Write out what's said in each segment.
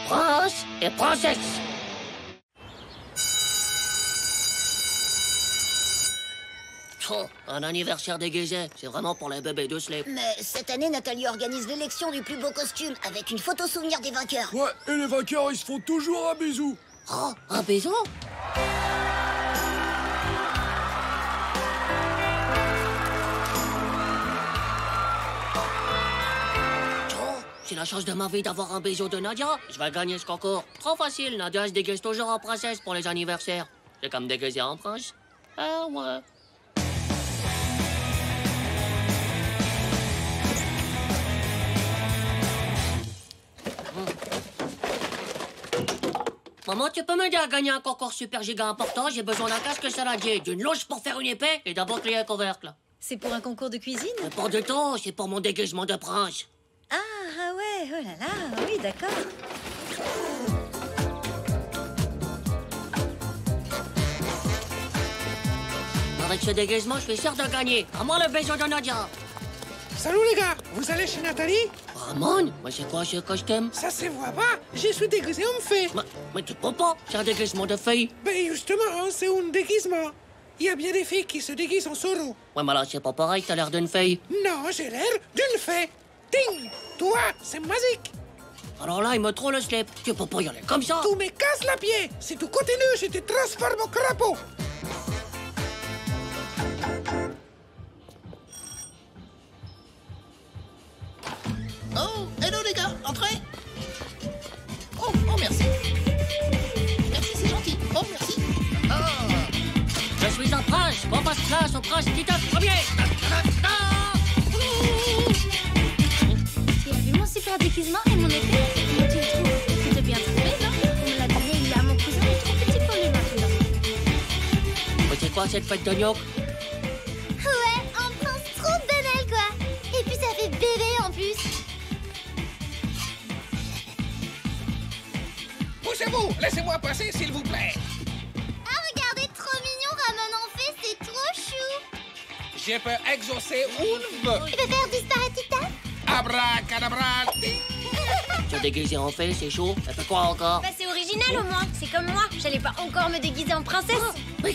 Prince et princesse. Oh, un anniversaire déguisé, c'est vraiment pour les bébés de slip. Mais cette année, Nathalie organise l'élection du plus beau costume avec une photo souvenir des vainqueurs. Ouais, et les vainqueurs, ils se font toujours un bisou. Oh, un bisou? C'est la chance de ma vie d'avoir un bisou de Nadia. Je vais gagner ce concours. Trop facile, Nadia se déguise toujours en princesse pour les anniversaires. C'est comme déguiser en prince. Ah ouais. Maman, tu peux m'aider à gagner un concours super giga important? J'ai besoin d'un casque saladier, d'une loge pour faire une épée et d'un bouclier à couvercle. C'est pour un concours de cuisine? Mais pas du tout, c'est pour mon déguisement de prince. Ah ouais, oh là là, oui, d'accord. Avec ce déguisement, je suis sûr de gagner. À moi le bisou de Nadia. Salut les gars, vous allez chez Nathalie? Ramon, mais c'est quoi ce costume? Ça se voit pas, je suis déguisé en fée. Mais tu peux pas, c'est un déguisement de fille. Ben justement, c'est un déguisement. Il y a bien des filles qui se déguisent en soro. Ouais, mais là, c'est pas pareil, t'as l'air d'une fille. Non, j'ai l'air d'une fée. Ting! Toi, c'est magique. Alors là, il me trouve le slip. Tu peux pas y aller comme ça. Tu me casses la pied. Si tu continues, je te transforme en crapaud. Oh, hello les gars, entrez. Oh, merci. Merci, c'est gentil. Oh, merci. Je suis un prince. Qu'on fasse place au prince Titeuf premier. Tu as vu mon super déguisement et mon épée? Comment tu le trouves? Plutôt bien trouvé, non? On me l'a donné hier à mon cousin, il est trop petit pour lui maintenant. Mais c'est quoi cette fête de gnoc? Ouais, un prince trop banal, quoi. Et puis ça fait bébé en plus. Poussez-vous, laissez-moi passer s'il vous plaît. Ah, regardez, trop mignon, Ramon en fait, c'est trop chou. Je peux exaucer une vœu. Tu peux faire disparaître Tita? Abracadabra. Ting. Se déguiser en fée, c'est chaud. Ça fait quoi encore? Bah c'est original au moins, c'est comme moi. J'allais pas encore me déguiser en princesse. Mais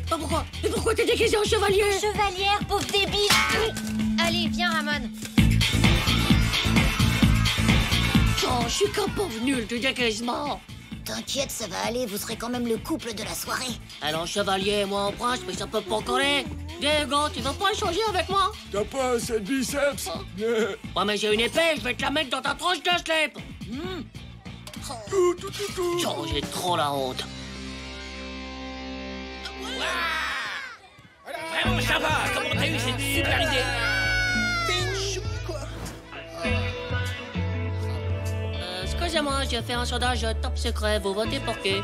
pourquoi? Mais pourquoi t'es déguisé en chevalier? Chevalière, pauvre débile. Allez, viens Ramon. Oh, je suis qu'un pauvre nul du déguisement. T'inquiète, ça va aller, vous serez quand même le couple de la soirée. Elle en chevalier et moi en prince, mais ça peut pas coller. Diego, tu veux pas échanger avec moi? T'as pas assez de biceps? Ouais, mais j'ai une épée, je vais te la mettre dans ta tronche de slip. Oh, j'ai trop la honte. Vraiment, ça va. Comment t'as eu cette super idée? Excusez-moi, j'ai fait un sondage top secret. Vous votez pour qui?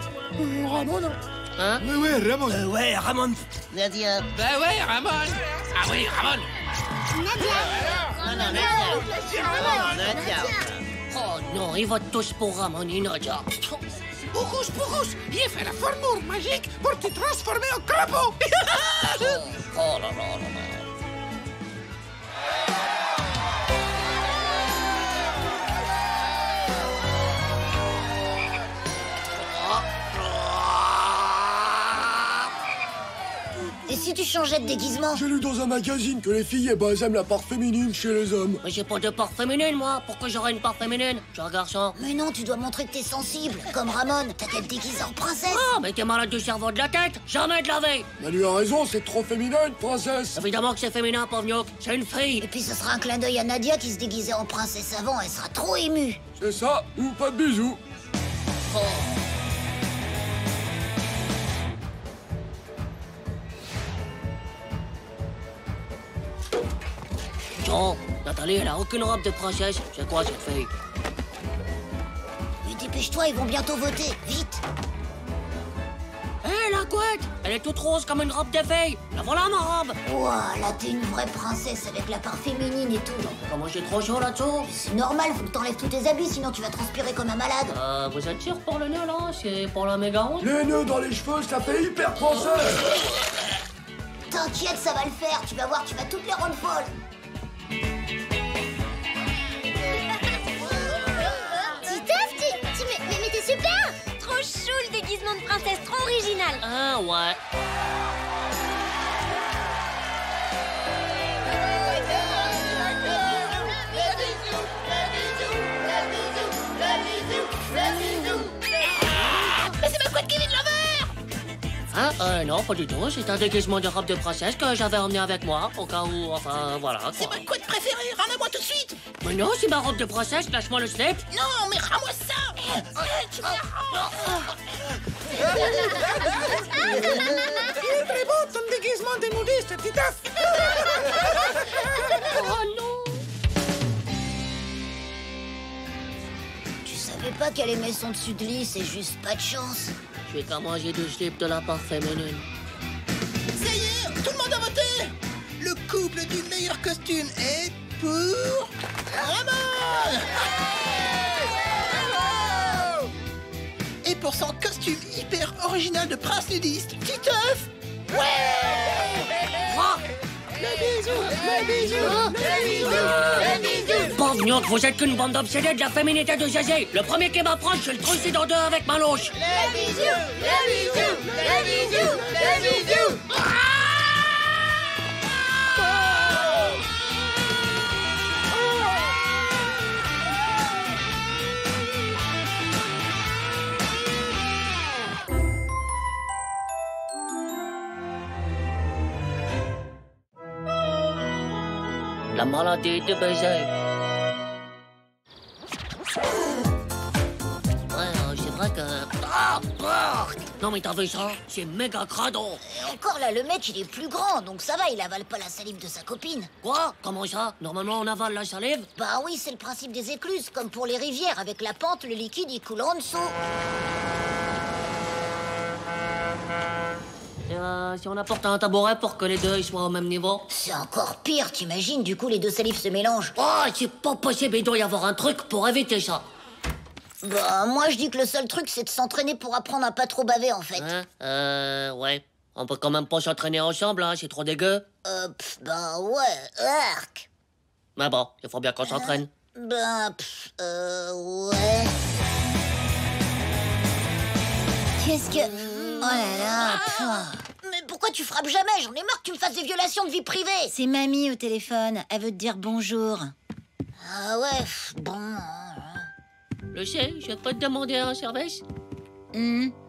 Ramon. Hein? Mais ouais, Ramon. Ouais, Ramon. Nadia. Bah ouais, Ramon. Ah oui, Ramon. Oh non, ils votent tous pour Ramon et Nadia. Poucous, j'ai fait la formule magique pour te transformer en crapaud. Oh là là là là. Et si tu changeais de déguisement? J'ai lu dans un magazine que les filles, elles aiment la part féminine chez les hommes. Mais j'ai pas de part féminine, moi. Pourquoi j'aurais une part féminine? Je suis un garçon. Mais non, tu dois montrer que t'es sensible. Comme Ramon, t'as qu'à te déguiser en princesse. Ah, mais t'es malade du cerveau de la tête. Jamais de la vie. Manu a raison, c'est trop féminin, une princesse. Évidemment que c'est féminin, pauvre gnoc. C'est une fille. Et puis ce sera un clin d'œil à Nadia qui se déguisait en princesse avant, elle sera trop émue. C'est ça, ou pas de bisous. Oh, Nathalie, elle a aucune robe de princesse. C'est quoi cette fille? Mais dépêche-toi, ils vont bientôt voter, vite. Hé, la couette! Elle est toute rose comme une robe de fille. La voilà, ma robe. Ouah, là t'es une vraie princesse avec la part féminine et tout. Comment j'ai trop chaud là-dessous? C'est normal, faut que t'enlèves tous tes habits, sinon tu vas transpirer comme un malade. Vous êtes sûr pour le nœud, là? C'est pour la méga honte? Les nœuds dans les cheveux, ça fait hyper princesse. T'inquiète, ça va le faire, tu vas voir, tu vas toutes les rendre folles. Titeuf, ouais. Mais c'est ma couette Kevin Lover! Hein? Non, pas du tout. C'est un déguisement de robe de princesse que j'avais emmené avec moi, au cas où, enfin, voilà, C'est quoi. ma couette préférée, rends-la-moi tout de suite! Mais non, c'est ma robe de princesse, lâche-moi le slip. Non, mais rends-moi ça! Tu me la rends! Il est très beau ton déguisement de nudiste, Titeuf. Oh non! Tu savais pas qu'elle aimait son dessus de lit, c'est juste pas de chance. Je vais qu'à manger du slip de la part féminine. Ça y est, tout le monde a voté! Le couple du meilleur costume est pour... Ramon! Et pour son costume hyper original de prince nudiste, Titeuf! Pavniok, vous êtes qu'une bande d'obsédés de la féminité de Zézé. Le premier qui m'approche, je le trucide en deux avec ma louche. La maladie de baiser. Ouais, c'est vrai que... Non mais t'as vu ça? C'est méga crado. Et encore là, le mec, il est plus grand, donc ça va, il avale pas la salive de sa copine. Quoi? Comment ça? Normalement on avale la salive? Bah oui, c'est le principe des écluses, comme pour les rivières. Avec la pente, le liquide, il coule en dessous. Si on apporte un tabouret pour que les deux ils soient au même niveau? C'est encore pire, t'imagines, du coup, les deux salives se mélangent. Oh, c'est pas possible, il doit y avoir un truc pour éviter ça. Bah, moi, je dis que le seul truc, c'est de s'entraîner pour apprendre à pas trop baver, en fait. Hein? Ouais. On peut quand même pas s'entraîner ensemble, hein, c'est trop dégueu. Bah ouais, arc. Mais bon, il faut bien qu'on s'entraîne. Ouais. Qu'est-ce que... Oh là là, mais pourquoi tu frappes jamais? J'en ai marre que tu me fasses des violations de vie privée. C'est mamie au téléphone. Elle veut te dire bonjour. Ah ouais, bon... Je sais, je peux te demander un service?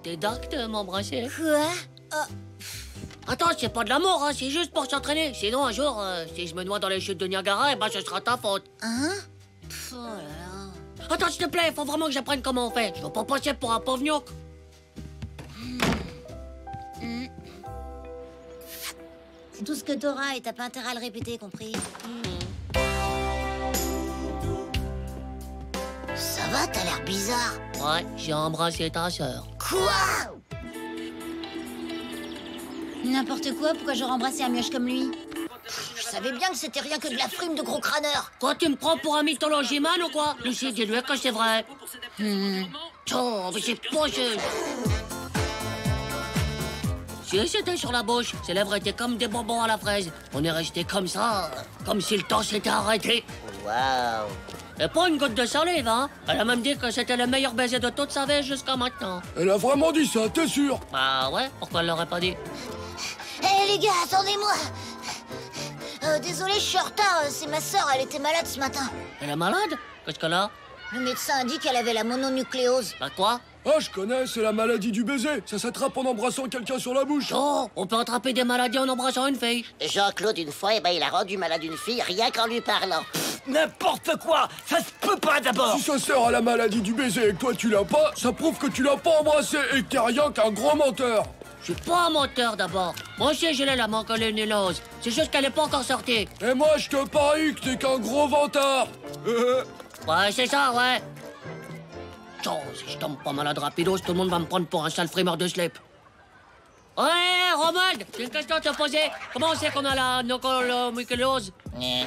T'es dark de m'embrasser? Quoi? Attends, c'est pas de l'amour, hein, c'est juste pour s'entraîner. Sinon, un jour, si je me noie dans les chutes de Niagara, eh ben, ce sera ta faute. Hein? Oh là là... Attends, s'il te plaît, faut vraiment que j'apprenne comment on fait. Je veux pas passer pour un Pavniok. C'est tout ce que t'auras et t'as pas intérêt à le répéter, compris? Ça va, t'as l'air bizarre. Ouais, j'ai embrassé ta sœur. Quoi? N'importe quoi, pourquoi j'aurais embrassé un mioche comme lui? Je savais bien que c'était rien que de la frime de gros crâneur. Quoi, tu me prends pour un mythologiman ou quoi? Lucie, dis-lui que c'est vrai. Oh, mais c'est pas juste. Si c'était sur la bouche, ses lèvres étaient comme des bonbons à la fraise. On est resté comme ça, comme si le temps s'était arrêté. Waouh. Et pas une goutte de salive, hein? Elle a même dit que c'était le meilleur baiser de toute sa vie jusqu'à maintenant. Elle a vraiment dit ça, t'es sûr? Bah ouais, pourquoi elle l'aurait pas dit? Hé les gars, attendez-moi. Désolé, je suis en retard. C'est ma sœur, elle était malade ce matin. Elle est malade? Qu'est-ce qu'elle a? Le médecin a dit qu'elle avait la mononucléose. Bah quoi? Ah, je connais, c'est la maladie du baiser. Ça s'attrape en embrassant quelqu'un sur la bouche. Oh, on peut attraper des maladies en embrassant une fille. Jean-Claude, une fois, il a rendu malade une fille rien qu'en lui parlant. N'importe quoi! Ça se peut pas d'abord! Si sa sœur a la maladie du baiser et que toi tu l'as pas, ça prouve que tu l'as pas embrassé et que t'es rien qu'un gros menteur. Je suis pas un menteur d'abord. Moi aussi j'ai la mononucléose. C'est juste qu'elle est pas encore sortie. Et moi, je te parie que t'es qu'un gros vantard. Ouais, c'est ça, ouais. Oh, si je tombe pas malade rapidos, tout le monde va me prendre pour un sale frimeur de slip. Ouais, Romuald, j'ai une question à te poser. Comment on sait qu'on a la mononucléose?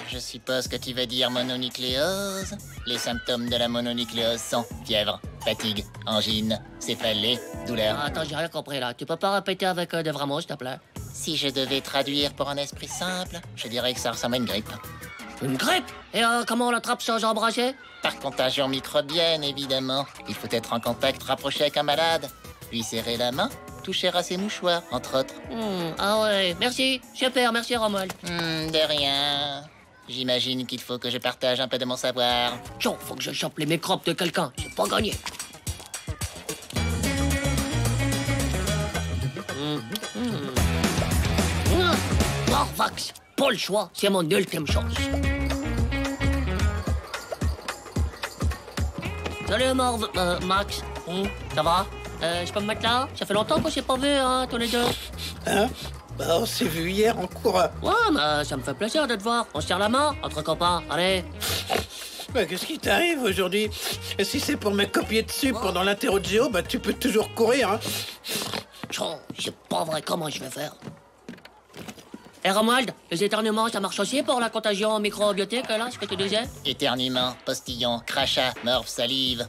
Je suppose que tu veux dire mononucléose. Les symptômes de la mononucléose sont fièvre, fatigue, angine, céphalée, douleur. Attends, j'ai rien compris là. Tu peux pas répéter avec des vrais mots, s'il te plaît? Si je devais traduire pour un esprit simple, je dirais que ça ressemble à une grippe. Une grippe? Et comment on l'attrape sans embrasser? Par contagion microbienne, évidemment. Il faut être en contact rapproché avec un malade, lui serrer la main, toucher à ces mouchoirs, entre autres. Ah ouais, merci. Super, merci Romuald. De rien. J'imagine qu'il faut que je partage un peu de mon savoir. Tiens, faut que je chope les microbes de quelqu'un. C'est pas gagné. Morvax, pas le choix, c'est mon ultime chance. Salut Max. Ça va? Je peux me mettre là? Ça fait longtemps qu'on s'est pas vu, hein, tous les deux. Hein? Bah, on s'est vu hier en cours. Ouais, mais ça me fait plaisir de te voir. On se serre la main, entre copains. Allez. Bah, qu'est-ce qui t'arrive aujourd'hui? Et si c'est pour me copier dessus pendant l'interro de géo, bah tu peux toujours courir, hein. Tiens, c'est pas vrai, comment je vais faire? Et Romuald, les éternuements, ça marche aussi pour la contagion microbiotique, là, ce que tu disais? Éternuement, postillon, crachat, morve, salive.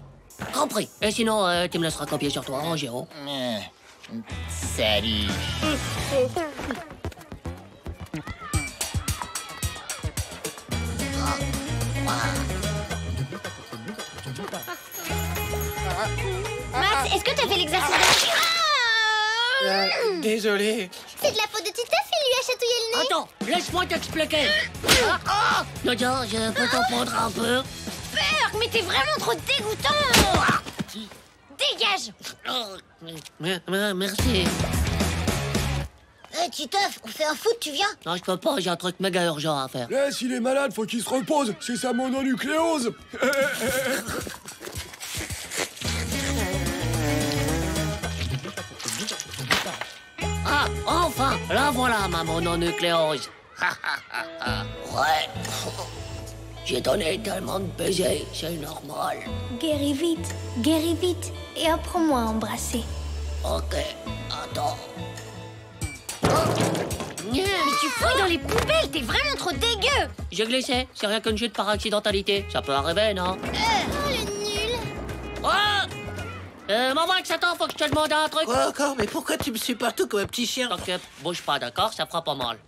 Compris. Et sinon, tu me laisseras copier sur toi, en géo. Salut. Max, est-ce que t'as fait l'exercice de... Désolé. C'est de la faute de Titeuf, il lui a chatouillé le nez. Attends, laisse-moi t'expliquer. Nadia, je peux t'en prendre un peu? Berk, mais t'es vraiment trop dégoûtant. Dégage. Merci. Hé, Titeuf, on fait un foot, tu viens? Non, je peux pas, j'ai un truc méga urgent à faire. Laisse, il est malade, faut qu'il se repose. C'est sa mononucléose. Ah, enfin, la voilà, ma mononucléose. Ouais. J'ai donné tellement de baisers, c'est normal. Guéris vite, et apprends-moi à embrasser. Ok, attends. Mais tu fouilles dans les poubelles, t'es vraiment trop dégueu. J'ai glissé, c'est rien qu'une chute par accidentalité. Ça peut arriver, non? Oh, le nul. Oh! Morvax, attends, faut que je te demande un truc. Quoi encore? Mais pourquoi tu me suis partout comme un petit chien? T'inquiète, bouge pas, d'accord? Ça fera pas mal.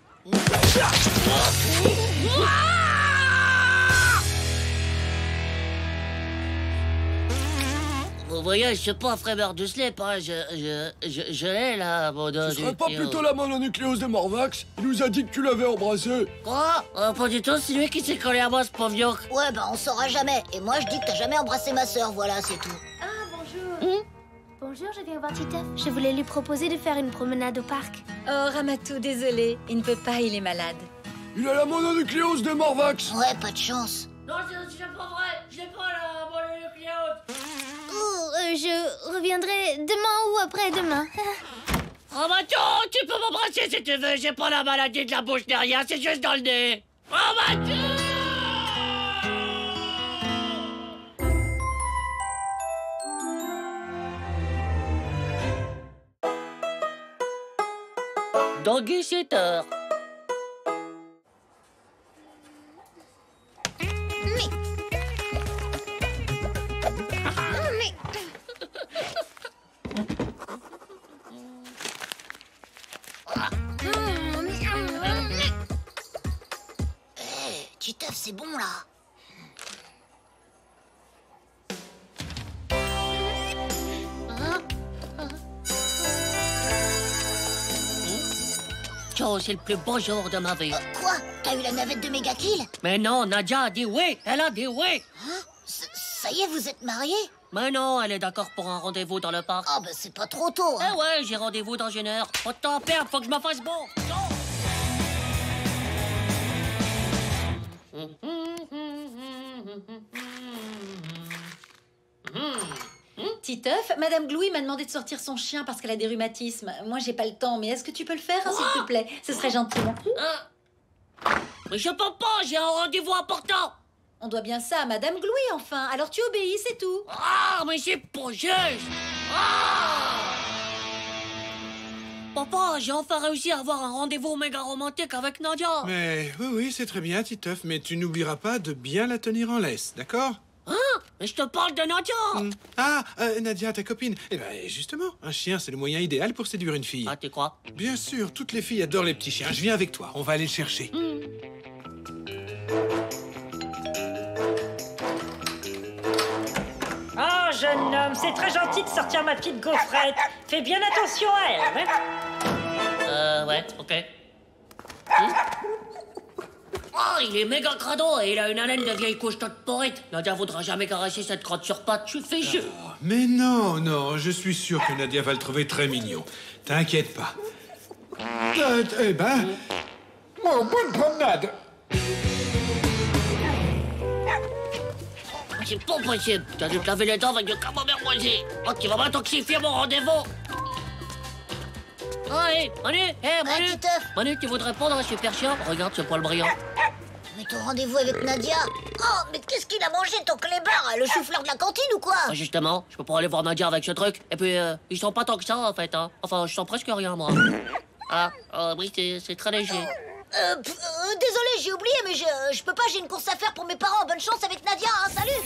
Vous voyez, je suis pas Frémeur du slip, hein. Je l'ai, là, Ce serait pas plutôt la mononucléose de Morvax? Il nous a dit que tu l'avais embrassé. Quoi? Pas du tout, c'est lui qui s'est collé à moi, ce pauvre yoke. Ouais, bah on saura jamais. Et moi, je dis que t'as jamais embrassé ma sœur, voilà, c'est tout. Ah, bonjour. Bonjour, je viens voir Titeuf. Je voulais lui proposer de faire une promenade au parc. Oh, Ramatou, désolé. Il ne peut pas, il est malade. Il a la mononucléose de Morvax. Ouais, pas de chance. Non, c'est pas vrai. J'ai pas la mononucléose. Je reviendrai demain ou après-demain. Oh, Mathieu, tu peux m'embrasser si tu veux. J'ai pas la maladie de la bouche derrière, c'est juste dans le nez. Oh, Mathieu! Doggy Sitter. Titeuf, c'est bon, là. Tiens, c'est le plus beau jour de ma vie. Quoi? T'as eu la navette de Megakill? Mais non, Nadia a dit oui. Elle a dit oui. Hein? Ça y est, vous êtes mariés? Mais non, elle est d'accord pour un rendez-vous dans le parc. Oh, bah c'est pas trop tôt, hein. Eh ouais, j'ai rendez-vous dans 1 heure. Pas de temps à perdre, faut que je me fasse bon. Titeuf, Madame Glouy m'a demandé de sortir son chien parce qu'elle a des rhumatismes. Moi, j'ai pas le temps, mais est-ce que tu peux le faire, s'il te plaît? Ce serait gentil. Mais je peux pas, j'ai un rendez-vous important. On doit bien ça à Madame Glouy, enfin. Alors tu obéis, c'est tout. Ah, mais c'est pas juste. Ah! Papa, j'ai enfin réussi à avoir un rendez-vous méga romantique avec Nadia. Mais oui, c'est très bien, Titeuf, mais tu n'oublieras pas de bien la tenir en laisse, d'accord? Hein? Mais je te parle de Nadia. Ah, Nadia, ta copine. Eh ben, justement, un chien, c'est le moyen idéal pour séduire une fille. Ah, tu crois? Bien sûr, toutes les filles adorent les petits chiens. Je viens avec toi, on va aller le chercher. Ah, jeune homme. C'est très gentil de sortir ma petite gaufrette. Fais bien attention à elle, hein. Ouais, ok. Oh, il est méga crado et il a une haleine de vieille couche toute pourrite. Nadia voudra jamais caresser cette crotte sur pattes, je suis fichu. Mais non, non, je suis sûr que Nadia va le trouver très mignon. T'inquiète pas. Eh ben... Oh, bonne promenade. C'est pas possible. T'as dû te laver les dents avec du camembert moisi. Oh, tu vas m'intoxifier mon rendez-vous. Oh, hé, Manu, Manu. Titeuf. Manu, tu voudrais prendre un super chien? Regarde ce poil brillant. Mais ton rendez-vous avec Nadia? Oh, mais qu'est-ce qu'il a mangé, ton clébard? Le chou-fleur de la cantine ou quoi? Ah, justement, je peux pas aller voir Nadia avec ce truc. Et puis, ils sont pas tant que ça, en fait, hein. Enfin, je sens presque rien, moi. Oui, c'est très léger. Désolé, j'ai oublié, mais je peux pas, j'ai une course à faire pour mes parents. Bonne chance avec Nadia, hein, salut.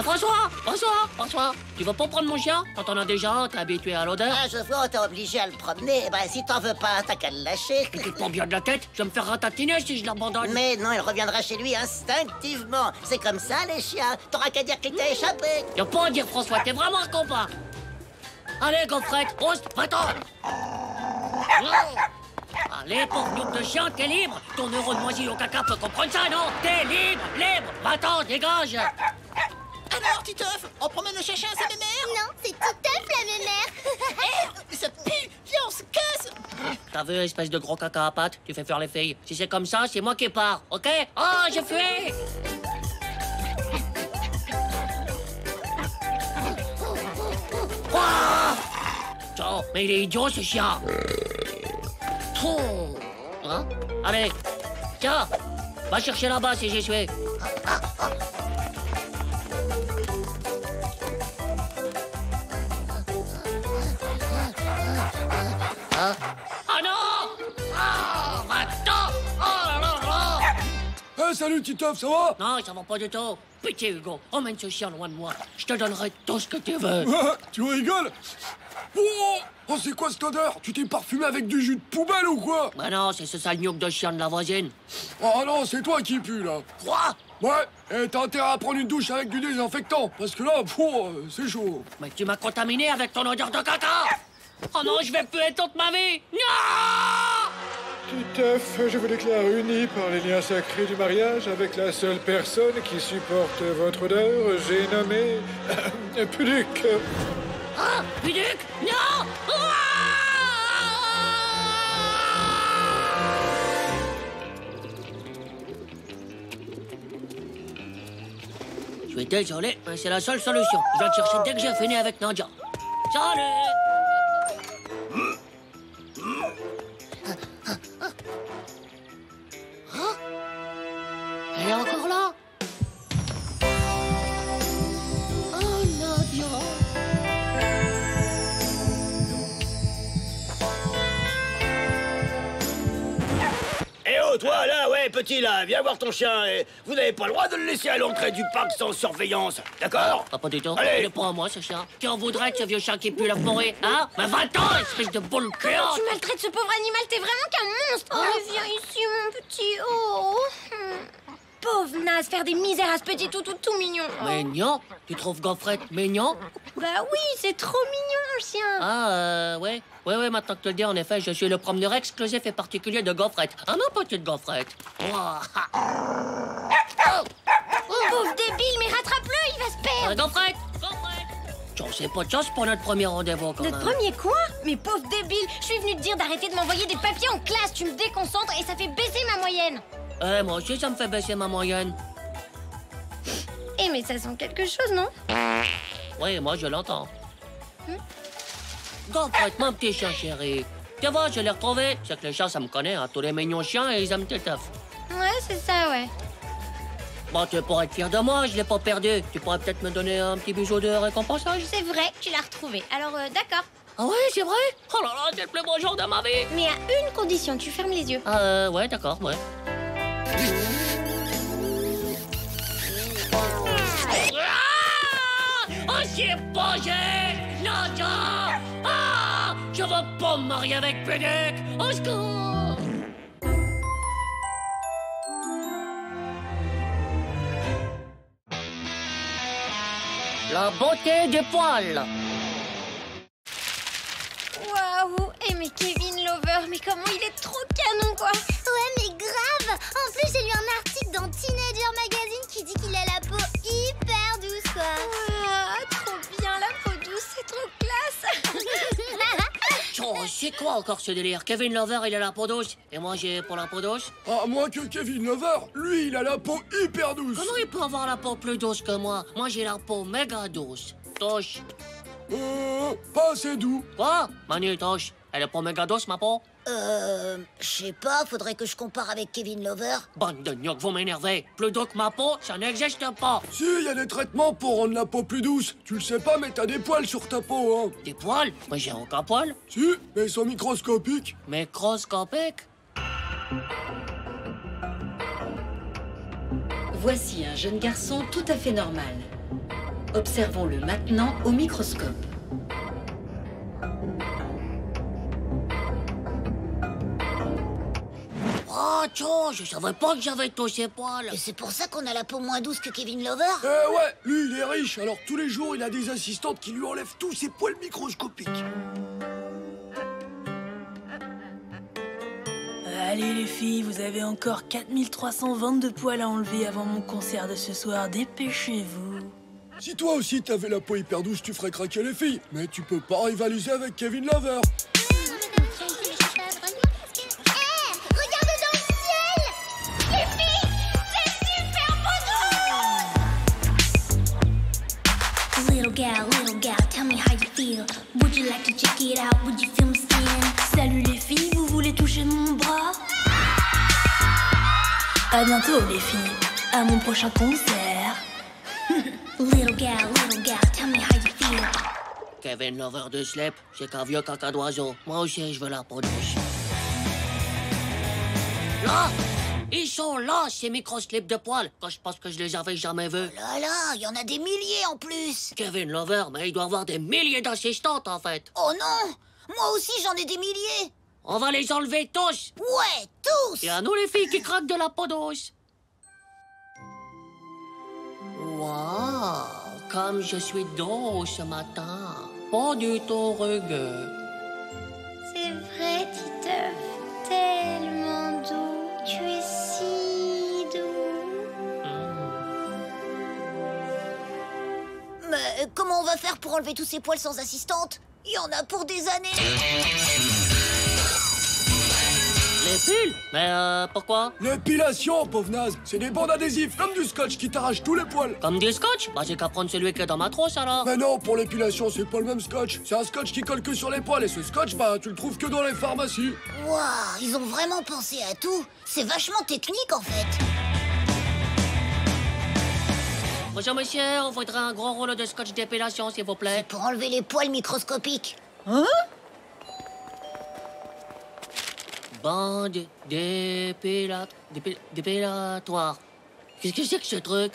François, tu vas pas prendre mon chien? Quand on a déjà un, t'es habitué à l'odeur. Ah, je vois, t'es obligé à le promener. Eh ben, si t'en veux pas, t'as qu'à le lâcher. Tu te prends bien de la tête? Je vais me faire ratatiner si je l'abandonne. Mais non, il reviendra chez lui instinctivement. C'est comme ça, les chiens. T'auras qu'à dire qu'il t'a échappé. Y'a pas à dire, François, t'es vraiment un compas. Allez, gaufrette, ose, va-t'en. Allez, pauvre loup de chien, t'es libre. Ton neurone moisi au caca peut comprendre ça, non? T'es libre, va-t'en, dégage. Alors, Titeuf, on promène le chien, c'est mes mères? Non, c'est Titeuf la mémère. Mais ça pue. Viens, on se casse. T'as vu, espèce de gros caca à pattes? Tu fais faire les filles. Si c'est comme ça, c'est moi qui pars, ok? Oh, je fuis. Oh, mais il est idiot, ce chien. Hein? Allez, tiens, va chercher là-bas si j'y suis. Hein? Ah non! Ah, va-t'en! Oh là là là! Salut, Titeuf, ça va? Non, ça va pas du tout. Pitié, Hugo, emmène ce chien loin de moi. Je te donnerai tout ce que tu veux. Tu rigoles? Oh, c'est quoi cette odeur? Tu t'es parfumé avec du jus de poubelle ou quoi? Bah non, c'est ce sale gnoc de chien de la voisine. Oh non, c'est toi qui pue, là. Quoi? Ouais, et t'as intérêt à prendre une douche avec du désinfectant, parce que là, c'est chaud. Mais tu m'as contaminé avec ton odeur de caca. Oh non, je vais puer toute ma vie. Non! Titeuf, je vous déclare uni par les liens sacrés du mariage avec la seule personne qui supporte votre odeur. J'ai nommé... Puduc. Ah, Puduc? Non! Je suis désolé, mais c'est la seule solution. Je vais te chercher dès que j'ai fini avec Nadia. Salut! Elle est encore là? Oh, Nadia! Eh oh, toi, là, ouais, petit, là, viens voir ton chien. Et vous n'avez pas le droit de le laisser à l'entrée du parc sans surveillance, d'accord? Ah, pas du tout. Allez. Il est pas à moi, ce chien. Qui en voudrait de ce vieux chien qui pue la forêt, hein? Mais va-t'en, espèce de boule créante! Tu maltraites ce pauvre animal, t'es vraiment qu'un monstre. Oh, viens ici, mon petit. Oh. Pauvre naze, faire des misères à ce petit tout mignon. Mignon? Tu trouves Gaufrette mignon? Bah oui, c'est trop mignon, le chien. Ah, ouais. Ouais, maintenant que tu le dis, en effet, je suis le promeneur exclusif et particulier de Gaufrette. Ah, ma petite Gaufrette. Ouah. Pauvre débile, mais rattrape-le, il va se perdre. Gaufrette! J'en sais pas de chance pour notre premier rendez-vous, quand même. Notre premier quoi? Mais pauvre débile, je suis venue te dire d'arrêter de m'envoyer des papiers en classe. Tu me déconcentres et ça fait baisser ma moyenne. Moi aussi, ça me fait baisser ma moyenne. Eh, mais ça sent quelque chose, non? Oui, moi, je l'entends. Gaufrette, mon petit chien chéri. Tu vois, je l'ai retrouvé. C'est que les chiens, ça me connaît, hein. Tous les mignons chiens, ils aiment Titeuf. Ouais, c'est ça, ouais. Bon, tu pourrais être fier de moi, je l'ai pas perdu. Tu pourrais peut-être me donner un petit bijou de récompensage? C'est vrai, tu l'as retrouvé. Alors, d'accord. Ah ouais, c'est vrai? Oh là là, c'est le plus beau jour de ma vie. Mais à une condition, tu fermes les yeux. Ouais, d'accord, ouais. Oh, c'est posé! Nadia! Ah! Je veux pas me marier avec Puduc! Au secours! La beauté des poils. Waouh! Et mais Kevin Lover, mais comment il est trop canon, quoi! Ouais, mais grave! En plus, j'ai lu un article dans Teenager Magazine qui dit qu'il a la peau hyper douce, quoi. Waouh, trop bien, la peau douce, c'est trop classe! Oh, c'est quoi encore ce délire? Kevin Lover, il a la peau douce. Et moi, j'ai pas la peau douce? À moins que Kevin Lover, lui, il a la peau hyper douce. Comment il peut avoir la peau plus douce que moi? Moi, j'ai la peau méga douce. Touche. Pas assez doux. Quoi? Manu, touche. Elle est pas méga douce, ma peau? Je sais pas, faudrait que je compare avec Kevin Lover. Bande de gnocs, vous m'énervez. Plus doux que ma peau, ça n'existe pas. Si, il y a des traitements pour rendre la peau plus douce. Tu le sais pas, mais t'as des poils sur ta peau, hein. Des poils? Moi, j'ai aucun poil. Si, mais ils sont microscopiques. Microscopiques? Voici un jeune garçon tout à fait normal. Observons-le maintenant au microscope. Oh, tiens, je savais pas que j'avais tous ces poils. Et c'est pour ça qu'on a la peau moins douce que Kevin Lover? Ouais, lui, il est riche, alors tous les jours, il a des assistantes qui lui enlèvent tous ses poils microscopiques. Allez les filles, vous avez encore 4322 poils à enlever avant mon concert de ce soir, dépêchez-vous. Si toi aussi t'avais la peau hyper douce, tu ferais craquer les filles. Mais tu peux pas rivaliser avec Kevin Lover. Little gal, tell me how you feel. Would you like to check it out? Would you feel me skin? Salut les filles, vous voulez toucher mon bras? À bientôt les filles, à mon prochain concert. Little gal, tell me how you feel. Kevin Lover de slip, c'est qu'un vieux caca d'oiseau. Moi aussi, je veux la peau douce. Là! Ils sont là, ces micro-slips de poils, quand je pense que je les avais jamais vus. Là là, il y en a des milliers en plus. Kevin Lover, mais il doit avoir des milliers d'assistantes, en fait. Oh non! Moi aussi, j'en ai des milliers. On va les enlever tous. Ouais, tous. Et à nous, les filles qui craquent de la peau douce. Waouh, comme je suis douce ce matin. Pas du tout rugueux. C'est vrai, Titeuf, tellement doux. Tu es si doux. Mais comment on va faire pour enlever tous ces poils sans assistante? Il y en a pour des années. Les piles? Mais pourquoi? L'épilation, pauvre naze. C'est des bandes adhésives, comme du scotch qui t'arrache tous les poils. Comme du scotch? Bah j'ai qu'à prendre celui qui est dans ma trousse alors. Mais non, pour l'épilation, c'est pas le même scotch. C'est un scotch qui colle que sur les poils. Et ce scotch, bah, tu le trouves que dans les pharmacies. Waouh, ils ont vraiment pensé à tout. C'est vachement technique, en fait. Bonjour monsieur, on voudrait un gros rouleau de scotch d'épilation, s'il vous plaît. Pour enlever les poils microscopiques. Hein? Bande dépilatoire. Qu'est-ce que c'est que ce truc?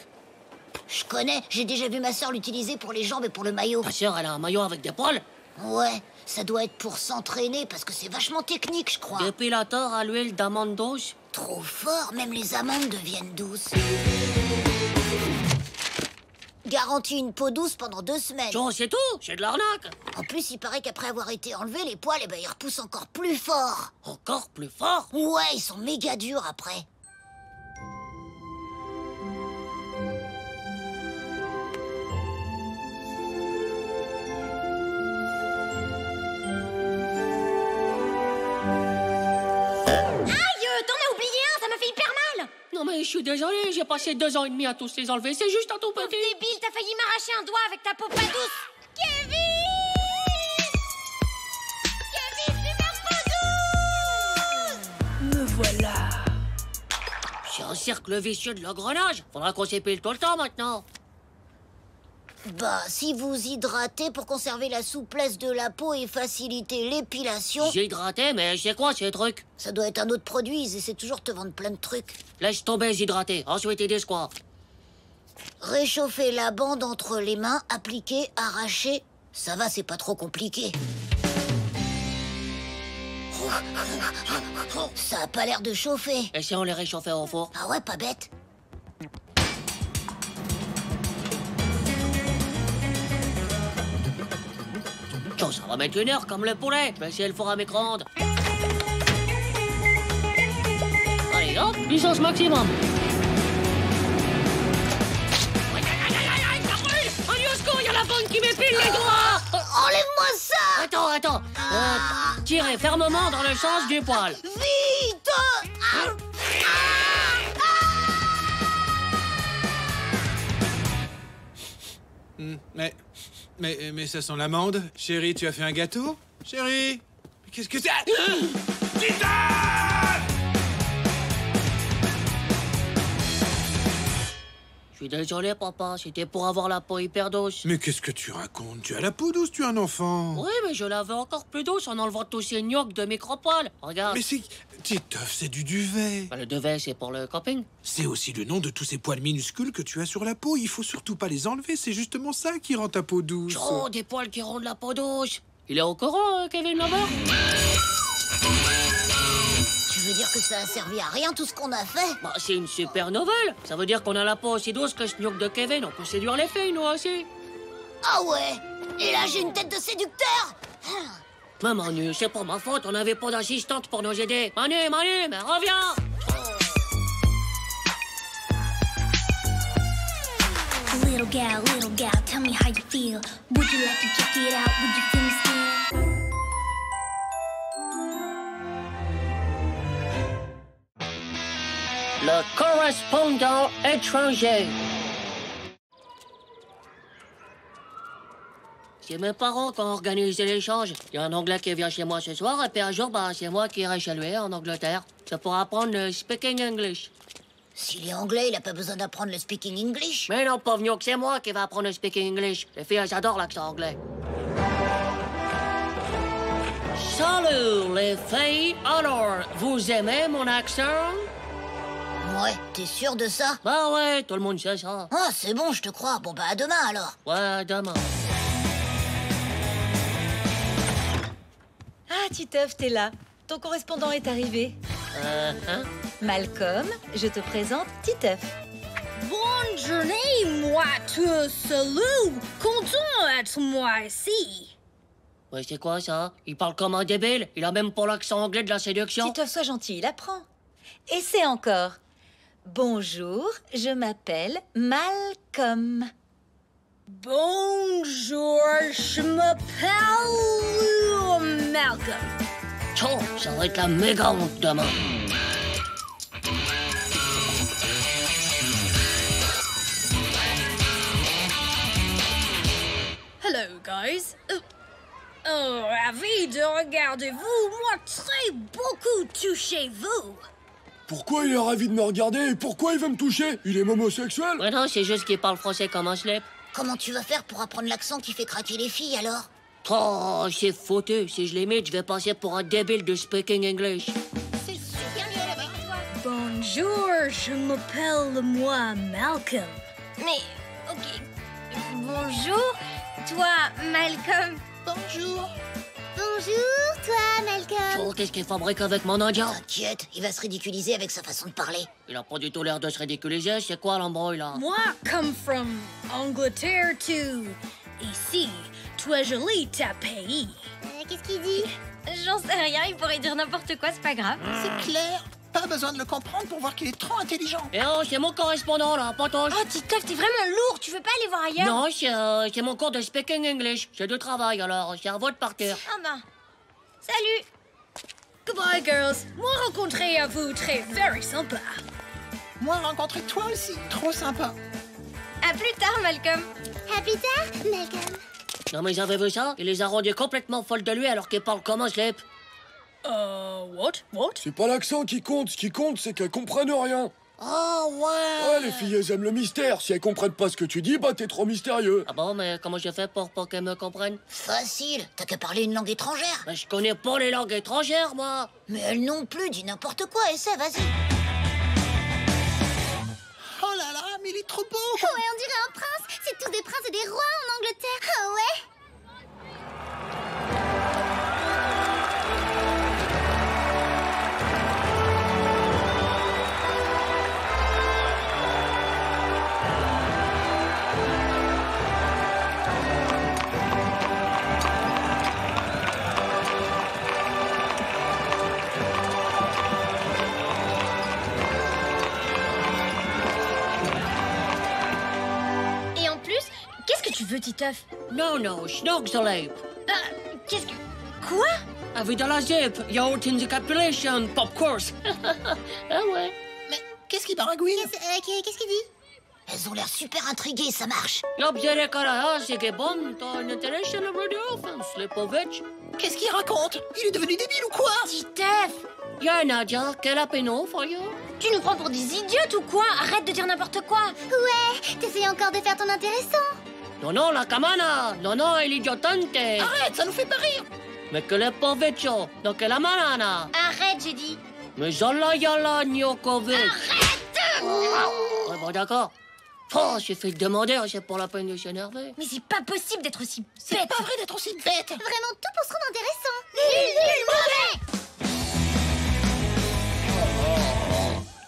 Je connais, j'ai déjà vu ma sœur l'utiliser pour les jambes et pour le maillot. Ta sœur, elle a un maillot avec des poils? Ouais, ça doit être pour s'entraîner parce que c'est vachement technique, je crois. Dépilateur à l'huile d'amande douce? Trop fort, même les amandes deviennent douces. Garantie une peau douce pendant 2 semaines. Oh, c'est tout? C'est de l'arnaque. En plus, il paraît qu'après avoir été enlevés, les poils, ils repoussent encore plus fort. Encore plus fort? Ouais, ils sont méga durs après. Non mais je suis désolé, j'ai passé 2 ans et demi à tous les enlever, c'est juste un tout petit. Débile, t'as failli m'arracher un doigt avec ta peau pas douce. Kevin, super peau douce. Me voilà. C'est un cercle vicieux de l'engrenage. Faudra qu'on s'épile tout le temps maintenant. Bah, si vous hydratez pour conserver la souplesse de la peau et faciliter l'épilation... J'ai hydraté, mais c'est quoi ces trucs? Ça doit être un autre produit, ils essaient toujours de te vendre plein de trucs. Laisse tomber les hydratés, ensuite ils disent quoi? Réchauffer la bande entre les mains, appliquer, arracher... Ça va, c'est pas trop compliqué. Ça a pas l'air de chauffer. Et si on les réchauffait au four? Ah ouais, pas bête. Tiens, ça va mettre 1 heure comme le poulet. Je vais essayer le four à micro-ondes. Allez, hop, puissance maximum. Il y a la bonne qui m'épile les doigts. Enlève-moi ça. Attends. Tirez fermement dans le sens du poil. Vite. Mais ça sent l'amande. Chérie, tu as fait un gâteau? Chérie, qu'est-ce que c'est? Je suis désolé, papa. C'était pour avoir la peau hyper douce. Mais qu'est-ce que tu racontes? Tu as la peau douce, tu es un enfant. Oui, mais je l'avais encore plus douce en enlevant tous ces gnocchs de micro-poils. Regarde. Mais c'est... Titeuf, c'est du duvet. Le duvet, c'est pour le camping. C'est aussi le nom de tous ces poils minuscules que tu as sur la peau. Il faut surtout pas les enlever. C'est justement ça qui rend ta peau douce. Oh, des poils qui rendent la peau douce. Il est au courant, Kevin Lover? Tu veux dire que ça a servi à rien tout ce qu'on a fait? Bah, c'est une super nouvelle. Ça veut dire qu'on a la peau aussi douce que ce gnoc de Kevin. On peut séduire les filles, nous aussi. Ah ouais? Et là, j'ai une tête de séducteur. Mais Manu, c'est pas ma faute. On n'avait pas d'assistante pour nous aider. Manu, mais reviens. Little gal, tell me how you feel. Would you like to check it out? Would you feel me still? Le correspondant étranger. C'est mes parents qui ont organisé l'échange. Il y a un Anglais qui vient chez moi ce soir, et puis un jour, c'est moi qui irai chez lui en Angleterre. C'est pour apprendre le speaking English. S'il est anglais, il a pas besoin d'apprendre le speaking English. Mais non, pas venu que c'est moi qui va apprendre le speaking English. Les filles, elles adorent l'accent anglais. Salut, les filles. Alors, vous aimez mon accent? Ouais, t'es sûr de ça? Bah ouais, tout le monde sait ça. Ah, c'est bon, je te crois. Bon, à demain, alors. Ouais, à demain. Ah, Titeuf, t'es là. Ton correspondant est arrivé. Malcolm, je te présente Titeuf. Bonne journée, moi te salue. Content d'être moi ici. Ouais, c'est quoi ça? Il parle comme un débile. Il a même pas l'accent anglais de la séduction. Titeuf, sois gentil, il apprend. Et c'est encore. Bonjour, je m'appelle Malcolm. Bonjour, je m'appelle Malcolm. Oh, ça va être la méga honte demain. Hello, guys. Ravi de regarder vous. Moi, très beaucoup touché vous. Pourquoi il est ravi de me regarder et pourquoi il veut me toucher? Il est homosexuel? Ouais, non, c'est juste qu'il parle français comme un slip. Comment tu vas faire pour apprendre l'accent qui fait craquer les filles, alors? Oh, c'est foutu. Si je l'imite, je vais passer pour un débile de speaking English. C'est super mieux avec toi. Bonjour, je m'appelle moi Malcolm. Mais, ok. Bonjour, toi, Malcolm. Bonjour. Bonjour, toi, Malcolm. Oh, qu'est-ce qu'il fabrique avec mon indien? T'inquiète, il va se ridiculiser avec sa façon de parler. Il a pas du tout l'air de se ridiculiser. C'est quoi l'embrouille, là? Moi, come from Angleterre to ici. Toi, joli, ta pays. Qu'est-ce qu'il dit? J'en sais rien, il pourrait dire n'importe quoi, c'est pas grave. C'est clair. Pas besoin de le comprendre pour voir qu'il est trop intelligent. Eh oh, c'est mon correspondant, là, potoche. Oh, Titeuf, t'es vraiment lourd, tu veux pas aller voir ailleurs? Non, c'est mon cours de speaking English. J'ai du travail, alors c'est à vous de partir. Ah ben, salut. Goodbye, girls. Moi, rencontré à vous, très very sympa. Moi, rencontrer toi aussi, trop sympa. À plus tard, Malcolm. À plus tard, Malcolm. Non, mais avez vu ça? Il les a rendues complètement folles de lui alors qu'il parle comme un slip. What? C'est pas l'accent qui compte. Ce qui compte, c'est qu'elles comprennent rien. Oh, ouais. Ouais, les filles, elles aiment le mystère. Si elles comprennent pas ce que tu dis, t'es trop mystérieux. Ah bon, mais comment je fais pour qu'elles me comprennent? Facile, t'as qu'à parler une langue étrangère. Mais je connais pas les langues étrangères, moi. Mais elle non plus, dis n'importe quoi, essaie, vas-y. Oh là là, mais il est trop beau. Ouais, on dirait un prince. C'est tous des princes et des rois en Angleterre. Ah ouais. tu veux, Titeuf? Non, non, Schnorksleep. Qu'est-ce que... Quoi? Avec de la zip, youth in the capulation, pop course. Ah ouais. Mais qu'est-ce qui baragouine? Qu'est-ce qu'il dit? Elles ont l'air super intriguées, ça marche. L'objet Karaha, c'est que bon, t'as une international radio offense, Slepovitch. Qu'est-ce qu'il raconte? Il est devenu débile ou quoi? Titeuf! Yeah, Nadia, quel apéno for you? Tu nous prends pour des idiotes ou quoi? Arrête de dire n'importe quoi. Ouais, t'essayes encore de faire ton intéressant. Non, non, la camana. Non, non, il idiotante. Arrête, ça nous fait pas rire. Mais que le poveccio, donc que la manana. Arrête, j'ai dit. Mais zola yala Njokovic. Arrête! Ouais, bon, d'accord. Oh, j'ai fait demander, c'est pour la peine de s'énerver. Mais c'est pas possible d'être aussi bête. C'est pas vrai d'être aussi bête. Vraiment tout pour se rendre intéressant. Nul, mauvais.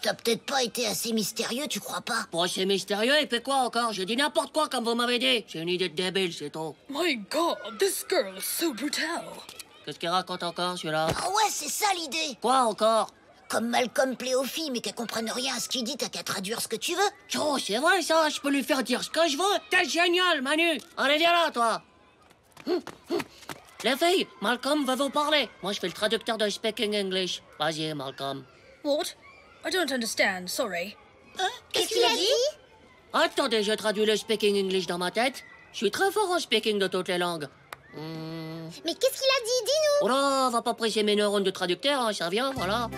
T'as peut-être pas été assez mystérieux, tu crois pas? Bon, c'est mystérieux, et puis quoi encore? J'ai dit n'importe quoi comme vous m'avez dit. C'est une idée de débile, c'est tout. My God, this girl is so brutal. Qu'est-ce qu'il raconte encore, celui-là? Ah ouais, c'est ça l'idée. Quoi encore? Comme Malcolm plaît aux filles, mais qu'elles comprennent rien à ce qu'il dit, t'as qu'à traduire ce que tu veux. Oh, c'est vrai ça, je peux lui faire dire ce que je veux. T'es génial, Manu. Allez, viens là, toi. Les filles, Malcolm va vous parler. Moi, je fais le traducteur de Speaking English. Vas-y, Malcolm. What? I don't understand, sorry. Hein? Qu'est-ce qu'il a dit? Attendez, je traduis le Speaking English dans ma tête. Je suis très fort en speaking de toutes les langues. Mais qu'est-ce qu'il a dit? Dis-nous. Oh là, va pas presser mes neurones de traducteur, hein, ça vient, voilà.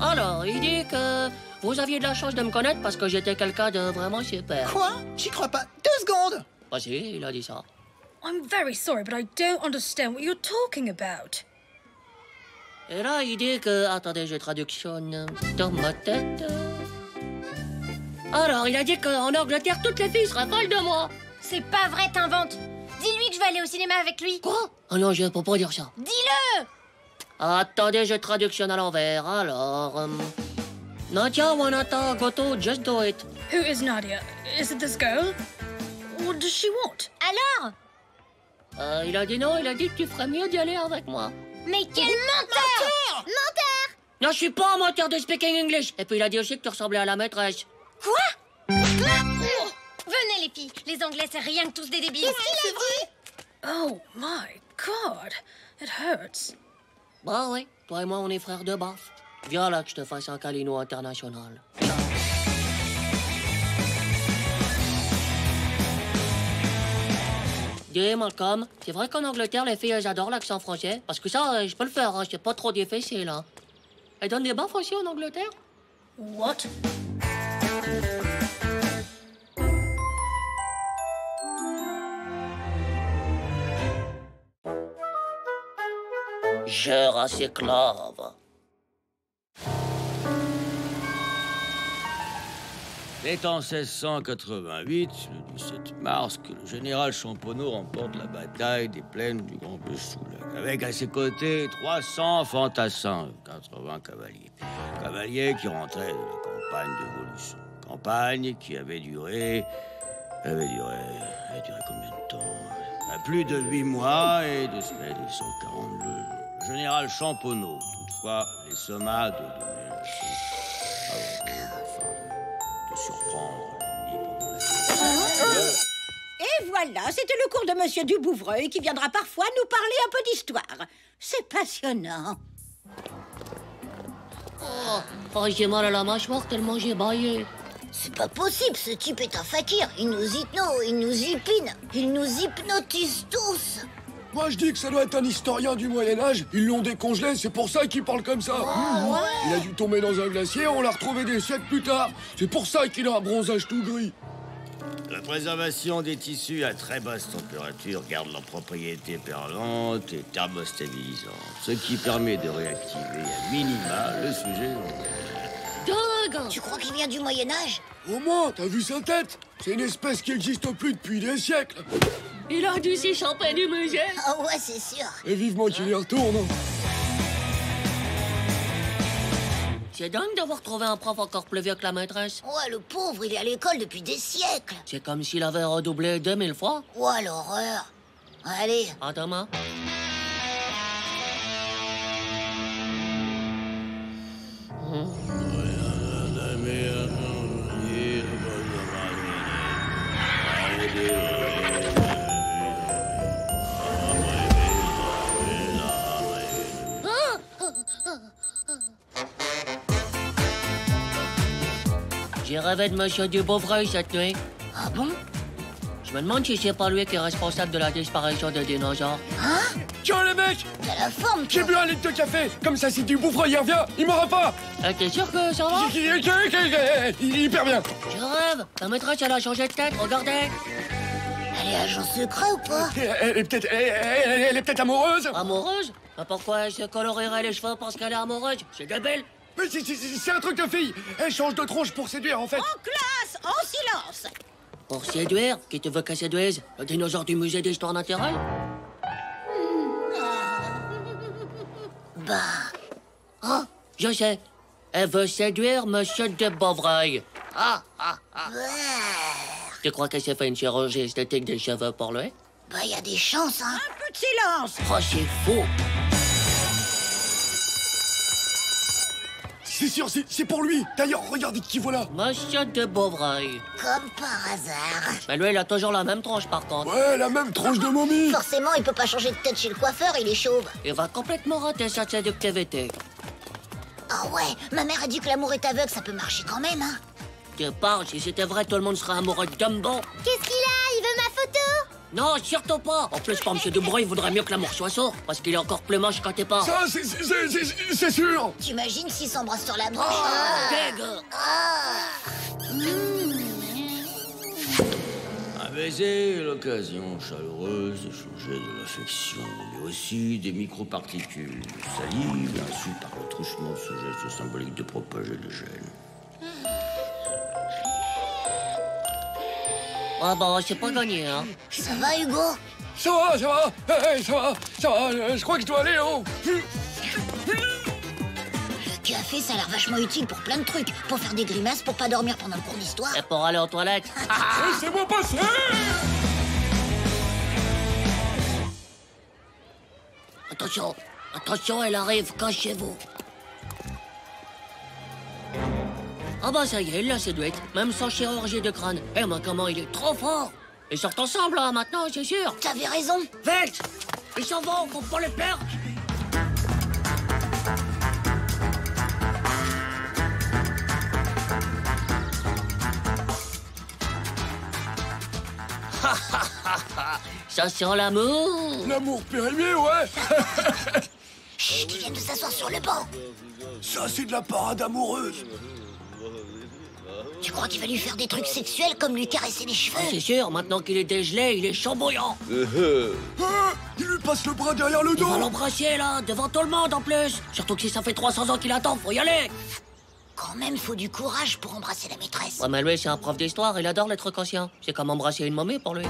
Alors, il dit que vous aviez de la chance de me connaître parce que j'étais quelqu'un de vraiment super. Quoi? J'y crois pas. 2 secondes. Bah si, il a dit ça. I'm very sorry, but I don't understand what you're talking about. Et là, il dit que... Attendez, je traductionne dans ma tête. Alors, il a dit qu'en Angleterre, toutes les filles seraient folles de moi. C'est pas vrai, t'inventes. Dis-lui que je vais aller au cinéma avec lui. Quoi? Ah non, je peux pas dire ça. Dis-le! Attendez, je traductionne à l'envers. Alors... Nadia, Wanata, Goto, just do it. Who is Nadia? Is it this girl? What does she want? Alors? Il a dit non, il a dit que tu ferais mieux d'y aller avec moi. Mais quel menteur! Menteur! Non, je suis pas un menteur de speaking English. Et puis il a dit aussi que tu ressemblais à la maîtresse. Quoi? Venez les filles, les Anglais c'est rien que tous des débiles. Qu'est-ce qu'il a dit? Oh my God, it hurts. Bah oui, toi et moi on est frères de baffe. Viens là que je te fasse un câlino international. Dis Malcolm, c'est vrai qu'en Angleterre les filles elles adorent l'accent français? Parce que ça, je peux le faire, hein, c'est pas trop difficile. Hein. Elles donnent des baffes aussi en Angleterre? What? Je rasséclave. C'est en 1688, le 17 mars, que le général Champoneau remporte la bataille des plaines du Grand Bessoulac, avec à ses côtés 300 fantassins, 80 cavaliers. Cavaliers qui rentraient de la campagne de Woluçon. Campagne qui avait duré combien de temps? Plus de 8 mois et 2 semaines et 140 jours. Le général Champoneau, toutefois, les somma de donner de surprendre l'ennemi. Et voilà, c'était le cours de Monsieur Dubouvreuil qui viendra parfois nous parler un peu d'histoire. C'est passionnant. Oh, j'ai mal à la mâchoire tellement j'ai baillé. C'est pas possible, ce type est un fakir. Il nous hypine, il nous hypnotise tous. Moi, je dis que ça doit être un historien du Moyen-Âge. Ils l'ont décongelé, c'est pour ça qu'il parle comme ça. Ouais. Il a dû tomber dans un glacier, on l'a retrouvé des siècles plus tard. C'est pour ça qu'il a un bronzage tout gris. La préservation des tissus à très basse température garde leurs propriétés perlantes et thermostabilisantes, ce qui permet de réactiver à minima le sujet. Dingue! Tu crois qu'il vient du Moyen-Âge? Au moins, t'as vu sa tête? C'est une espèce qui n'existe plus depuis des siècles. Il a dû s'échapper du musée. Ah ouais, c'est sûr. Et vivement qu'il y retourne. C'est dingue d'avoir trouvé un prof encore plus vieux que la maîtresse. Ouais, le pauvre, il est à l'école depuis des siècles. C'est comme s'il avait redoublé 2000 fois. Ouais, l'horreur. Allez. À demain. rêvé de Monsieur Dubovreuil cette nuit. Ah bon? Je me demande si c'est pas lui qui est responsable de la disparition des dinosaures. Hein? Tiens les mecs, T'as la forme, j'ai bu 1 litre de café. Comme ça, si Dubovreuil y revient, il m'aura pas. T'es sûr que ça va? Il est hyper bien. Je rêve. Ta maîtresse, elle a changé de tête, regardez. Elle est agent secret ou pas? Elle est peut-être amoureuse. Amoureuse? Mais pourquoi elle se colorerait les cheveux parce qu'elle est amoureuse? C'est débile. Mais c'est un truc de fille. Elle change de tronche pour séduire, en fait. En classe, en silence. Pour séduire? Qui te veut qu'elle séduise? Le dinosaure du musée d'histoire naturelle? Bah... Ah, je sais. Elle veut séduire Monsieur Dubovreuil. Ah. Tu crois qu'elle s'est fait une chirurgie esthétique des cheveux pour lui? Bah, y a des chances, hein. Un peu de silence. Oh, c'est faux. C'est sûr, c'est pour lui. D'ailleurs, regardez qui voilà. Monsieur Dubovreuil. Comme par hasard. Mais lui, il a toujours la même tronche, par contre. Ouais, la même tronche de momie. Forcément, il peut pas changer de tête chez le coiffeur, il est chauve. Il va complètement rater sa séductivité. Ah ouais, ma mère a dit que l'amour est aveugle, ça peut marcher quand même, hein. Tu parles, si c'était vrai, tout le monde serait amoureux de Dumbo. Qu'est-ce qu'il a? Il veut ma photo? Non, surtout pas. En plus, pour Monsieur Dubovreuil, il vaudrait mieux que l'amour soit sourd, parce qu'il est encore plus moche quand t'es pas. Ça, c'est sûr. T'imagines s'ils s'embrassent sur la bouche? Dégueu. Un baiser est l'occasion chaleureuse d'échanger de l'affection, mais aussi des microparticules de salive, ainsi par le truchement de ce geste symbolique de propager les gènes. Ah bah, c'est pas gagné, hein. Ça va, Hugo? Ça va. Je crois que je dois aller, hein. Le café, ça a l'air vachement utile pour plein de trucs. Pour faire des grimaces, pour pas dormir pendant le cours d'histoire. Et pour aller aux toilettes. Laissez-moi passer. Attention, elle arrive, cachez-vous. Ah bah ça y est, il l'a séduite, même sans chirurgie de crâne. Eh mais comment il est trop fort. Ils sortent ensemble, là, maintenant, c'est sûr. T'avais raison. Vite. Ils s'en vont, faut pas les perdre. Ça sent l'amour. L'amour périmé, ouais. Chut, ils viennent de s'asseoir sur le banc. Ça, c'est de la parade amoureuse. Tu crois qu'il va lui faire des trucs sexuels comme lui caresser les cheveux? C'est sûr, maintenant qu'il est dégelé, il est chambouillant. Il lui passe le bras derrière le Il dos. va l'embrasser, là, devant tout le monde, en plus. Surtout que si ça fait 300 ans qu'il attend, faut y aller. Quand même, faut du courage pour embrasser la maîtresse. Ouais, mais lui, c'est un prof d'histoire, il adore les trucs anciens. C'est comme embrasser une momie pour lui.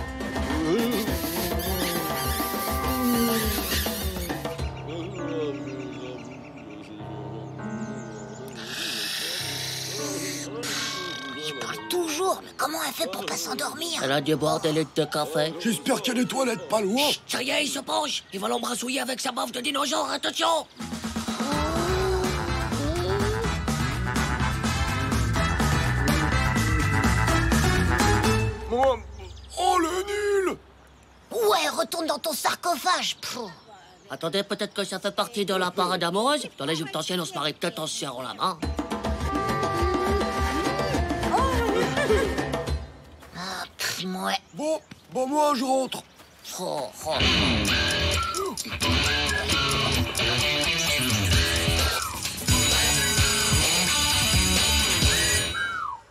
Toujours, mais comment elle fait pour pas s'endormir? Elle a dû boire des litres de café. J'espère qu'il y a des toilettes pas loin. Chut, ça y est, il se penche. Il va l'embrassouiller avec sa baffe de dinosaure, attention. Oh, le nul. Ouais, retourne dans ton sarcophage. Pfff. Attendez, peut-être que ça fait partie de la parade amoureuse. Dans l'Égypte ancienne, on se marie peut-être en se serrant la main. Ouais. Bon, moi, je rentre.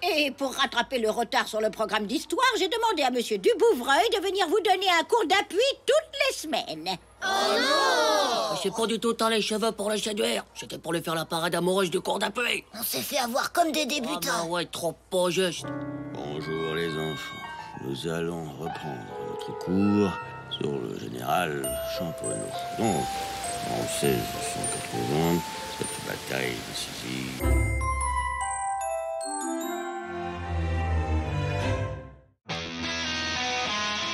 Et pour rattraper le retard sur le programme d'histoire, j'ai demandé à Monsieur Dubovreuil de venir vous donner un cours d'appui toutes les semaines. Oh non! C'est pas du tout tant les cheveux pour le séduire. C'était pour lui faire la parade amoureuse du cours d'appui. On s'est fait avoir comme des débutants. Ah bah ouais, trop pas juste. Bonjour les enfants. Nous allons reprendre notre cours sur le général Champoneau. Donc, en 1680, cette bataille décisive...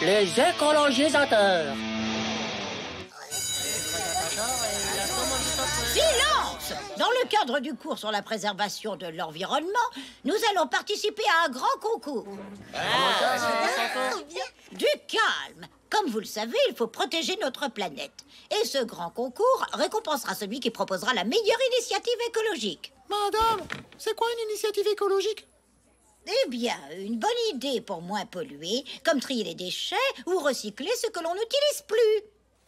Les écologisateurs. Silence! Dans le cadre du cours sur la préservation de l'environnement, nous allons participer à un grand concours. Du calme! Comme vous le savez, il faut protéger notre planète. Et ce grand concours récompensera celui qui proposera la meilleure initiative écologique. Madame, c'est quoi une initiative écologique? Eh bien, une bonne idée pour moins polluer, comme trier les déchets ou recycler ce que l'on n'utilise plus.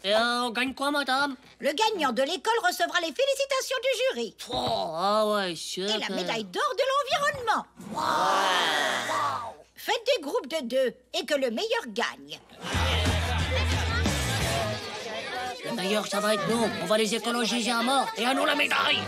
Et on gagne quoi, madame? Le gagnant de l'école recevra les félicitations du jury. Oh, ah ouais, super. Et la médaille d'or de l'environnement. Wow. Faites des groupes de 2 et que le meilleur gagne. Le meilleur, ça va être nous. On va les écologiser à mort. Et à nous la médaille.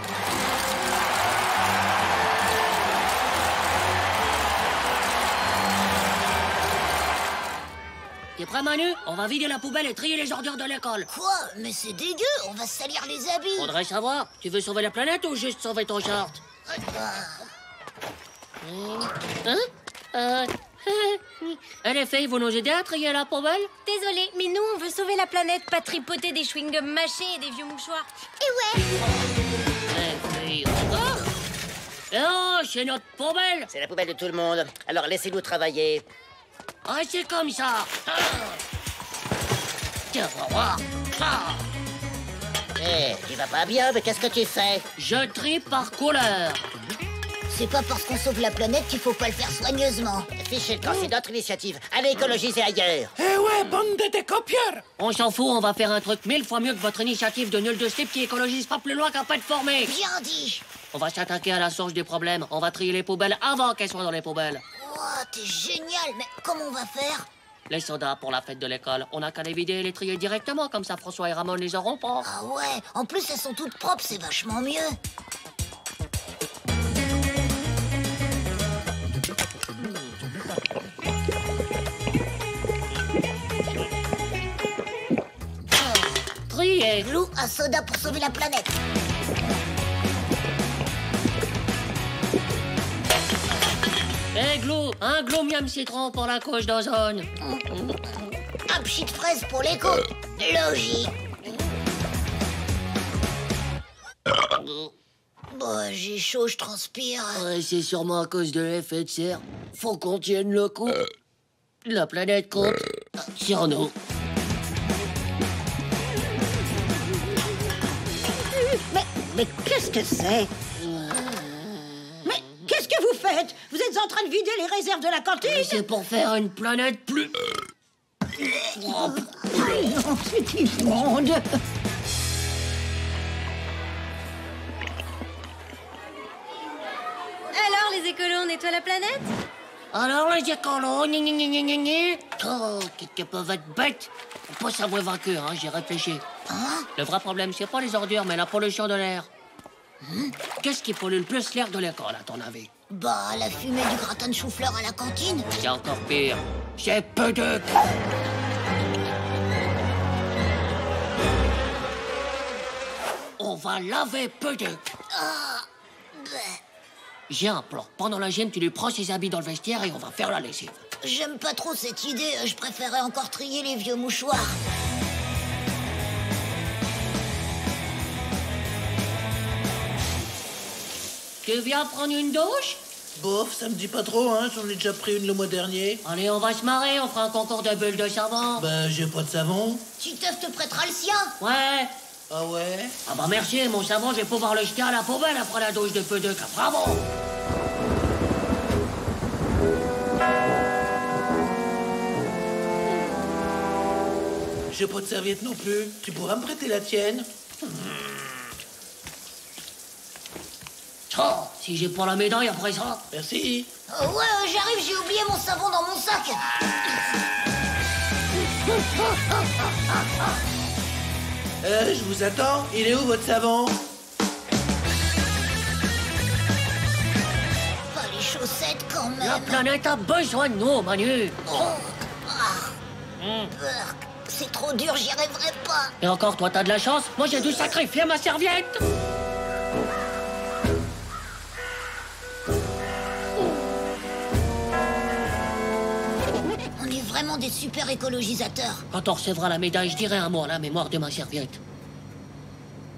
T'es prêt, Manu? On va vider la poubelle et trier les ordures de l'école. Quoi? Mais c'est dégueu, on va salir les habits. Faudrait savoir. Tu veux sauver la planète ou juste sauver ton short? Hein? Les filles, vous nous aidez à trier la poubelle? Désolée, mais nous, on veut sauver la planète, pas tripoter des chewing-gums mâchés et des vieux mouchoirs. Et ouais. Les filles, oh, c'est notre poubelle. C'est la poubelle de tout le monde. Alors laissez-nous travailler. Ah, c'est comme ça. Tiens, on va voir. Eh, tu vas pas bien, mais qu'est-ce que tu fais? Je trie par couleur. C'est pas parce qu'on sauve la planète qu'il faut pas le faire soigneusement. Fichez le camp, c'est notre initiative. Allez écologiser ailleurs. Eh ouais, bande de décopieurs! On s'en fout, on va faire un truc 1000 fois mieux que votre initiative de nul de slip qui écologise pas plus loin qu'un pet formé. Bien dit. On va s'attaquer à la source des problèmes. On va trier les poubelles avant qu'elles soient dans les poubelles. Oh, t'es génial, mais comment on va faire? Les sodas pour la fête de l'école. On n'a qu'à les vider et les trier directement, comme ça François et Ramon les auront pas. Ah ouais, en plus elles sont toutes propres, c'est vachement mieux. Trier. Glou, un soda pour sauver la planète. Eh, Glou, un Glou miam citron pour la couche d'ozone. Un pchit de fraise pour l'écho. Logique. Bah, j'ai chaud, je transpire. Ouais, c'est sûrement à cause de l'effet de serre. Faut qu'on tienne le coup. La planète compte sur nous. Mais qu'est-ce que c'est? Mais qu'est-ce que vous faites? Vous êtes en train de vider les réserves de la cantine? C'est pour faire une planète plus... propre. Non, c'est immonde. Alors, les écolos, on nettoie la planète? Alors, les écolos, gna gna gna gna gna gna. Oh, qu'ils peuvent être bêtes. On peut pas s'avouer vaincu, hein, j'ai réfléchi. Le vrai problème, c'est pas les ordures, mais la pollution de l'air. Qu'est-ce qui pollue le plus l'air de l'école, à ton avis? Bah, la fumée du gratin de chou-fleur à la cantine. C'est encore pire. C'est P2. On va laver P2. J'ai un plan. Pendant la gym, tu lui prends ses habits dans le vestiaire et on va faire la lessive. J'aime pas trop cette idée. Je préférais encore trier les vieux mouchoirs. Tu viens prendre une douche? Bof, ça me dit pas trop, hein. J'en ai déjà pris une le mois dernier. Allez, on va se marrer. On fera un concours de bulles de savon. Bah, j'ai pas de savon. Titeuf te prêtera le sien. Ouais. Ah ouais? Ah bah merci, mon savon, je vais pouvoir le jeter à la poubelle après la douche de P2. Bravo! J'ai pas de serviette non plus. Tu pourras me prêter la tienne? Oh, si j'ai pas la médaille après ça. Merci. Ouais, j'arrive, j'ai oublié mon savon dans mon sac. Je vous attends. Il est où votre savon? Pas les chaussettes quand même. La planète a besoin de nous, Manu. C'est trop dur, j'y arriverai pas. Et encore, toi, t'as de la chance. Moi, j'ai dû sacrifier ma serviette. On est vraiment des super écologisateurs. Quand on recevra la médaille, je dirai un mot à la mémoire de ma serviette.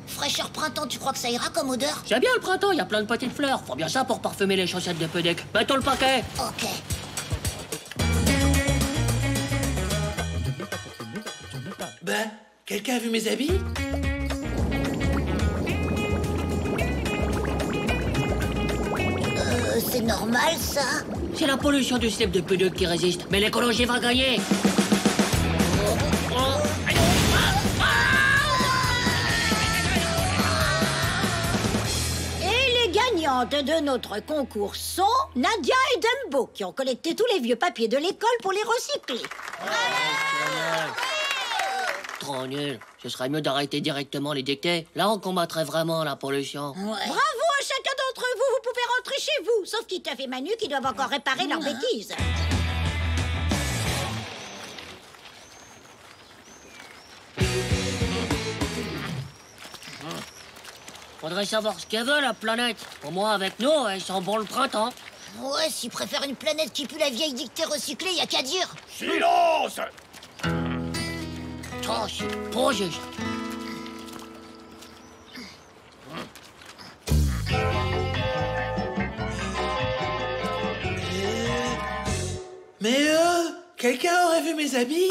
Fraîcheur printemps, tu crois que ça ira comme odeur? C'est bien le printemps, il y a plein de petites fleurs. Faut bien ça pour parfumer les chaussettes de P2. Mettons le paquet. Ok. Ben, quelqu'un a vu mes habits? C'est normal, ça? C'est la pollution du slip de P2 qui résiste, mais l'écologie va gagner. Gagnantes de notre concours sont Nadia et Dumbo, qui ont collecté tous les vieux papiers de l'école pour les recycler. Trop nul. Ce serait mieux d'arrêter directement les dictées. Là, on combattrait vraiment la pollution. Bravo à chacun d'entre vous. Vous pouvez rentrer chez vous, sauf Titeuf et Manu qui doivent encore réparer leurs bêtises. Faudrait savoir ce qu'elle veut, la planète. Au moins, avec nous, elle sent bon le printemps. Ouais, s'ils préfèrent une planète qui pue la vieille dictée recyclée, y a qu'à dire. Silence! Oh, c'est pas juste. Mais quelqu'un aurait vu mes habits?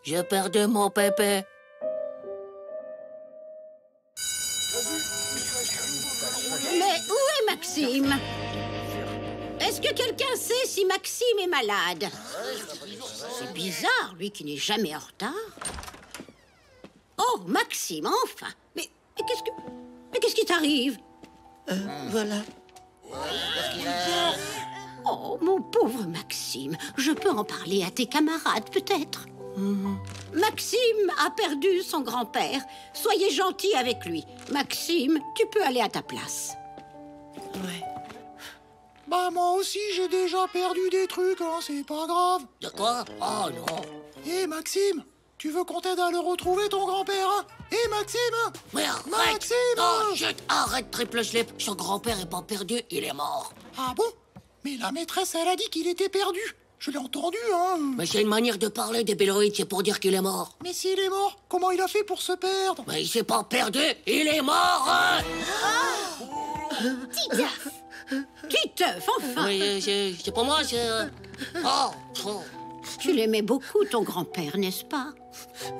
J'ai perdu mon pépé. Mais où est Maxime? Est-ce que quelqu'un sait si Maxime est malade? C'est bizarre, lui qui n'est jamais en retard. Oh, Maxime, enfin! Mais qu'est-ce qui t'arrive? Voilà. Oh, mon pauvre Maxime, je peux en parler à tes camarades, peut-être. Maxime a perdu son grand-père. Soyez gentil avec lui. Maxime, tu peux aller à ta place. Ouais. Bah moi aussi j'ai déjà perdu des trucs, hein, c'est pas grave. De quoi? Oh non. Hé Maxime, tu veux qu'on t'aide à le retrouver ton grand-père, hein? Hé Maxime! Mais arrête! Maxime! Non, chut, arrête, triple slip. Son grand-père est pas perdu, il est mort. Ah bon? Mais la maîtresse, elle a dit qu'il était perdu. Je l'ai entendu, hein. Mais c'est une manière de parler des béloïdes, c'est pour dire qu'il est mort. Mais s'il est mort, comment il a fait pour se perdre? Mais il s'est pas perdu, il est mort, hein. Titeuf! Titeuf, enfin! Oui, c'est pour moi, c'est... Oh. Tu l'aimais beaucoup, ton grand-père, n'est-ce pas?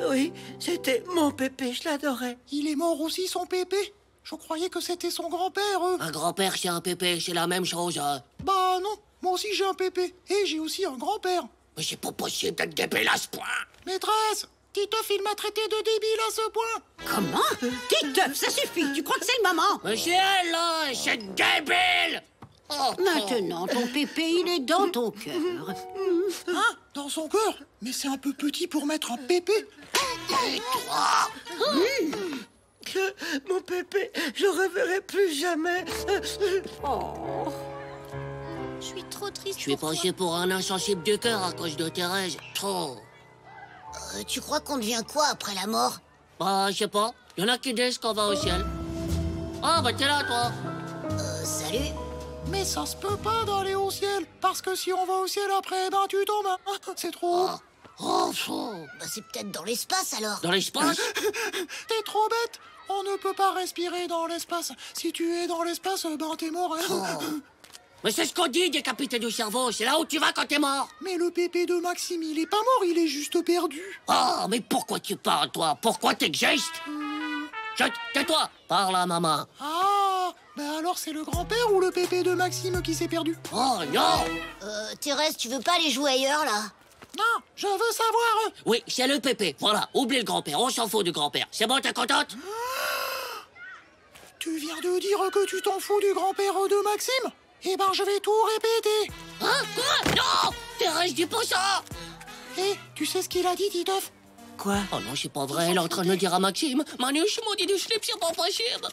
Oui, c'était mon pépé, je l'adorais. Il est mort aussi, son pépé? Je croyais que c'était son grand-père. Un grand-père, c'est un pépé, c'est la même chose. Hein. Bah non, moi aussi j'ai un pépé. Et j'ai aussi un grand-père. Mais c'est pas possible d'être débile à ce point. Maîtresse, Titeuf, il m'a traité de débile à ce point. Comment? Titeuf, ça suffit, tu crois que c'est le moment? Mais c'est elle, là, c'est débile. Maintenant, ton pépé, il est dans ton cœur. Hein? Dans son cœur? Mais c'est un peu petit pour mettre un pépé. Et toi? Mon pépé, je le reverrai plus jamais. Oh. Je suis trop triste. Je suis passé pour un insensible du cœur à cause de Thérèse. Trop. Tu crois qu'on devient quoi après la mort? Bah, je sais pas. Y en a qui disent qu'on va au ciel. Ah, bah t'es là, toi. Salut. Mais ça se peut pas d'aller au ciel. Parce que si on va au ciel après, ben tu tombes. C'est trop. Oh, bah c'est peut-être dans l'espace alors. Dans l'espace? T'es trop bête. On ne peut pas respirer dans l'espace. Si tu es dans l'espace, ben t'es mort. Hein. Mais c'est ce qu'on dit, décapité du cerveau. C'est là où tu vas quand t'es mort. Mais le pépé de Maxime, il est pas mort, il est juste perdu. Oh, mais pourquoi tu parles, toi? Pourquoi t'existes? Chut, tais-toi. Parle à maman. Ah, ben alors c'est le grand-père ou le pépé de Maxime qui s'est perdu? Oh non. Thérèse, tu veux pas aller jouer ailleurs, là? Non, je veux savoir. Oui, c'est le pépé. Voilà, oublie le grand-père. On s'en fout du grand-père. C'est bon, t'es contente? Tu viens de dire que tu t'en fous du grand-père de Maxime? Eh ben, je vais tout répéter. Hein? Quoi? Non! Thérèse, dis pas ça! Eh, tu sais ce qu'il a dit, Titeuf? Quoi? Oh non, c'est pas vrai. Elle est en train de me dire à Maxime. Manu, je maudit du slip, c'est pas possible.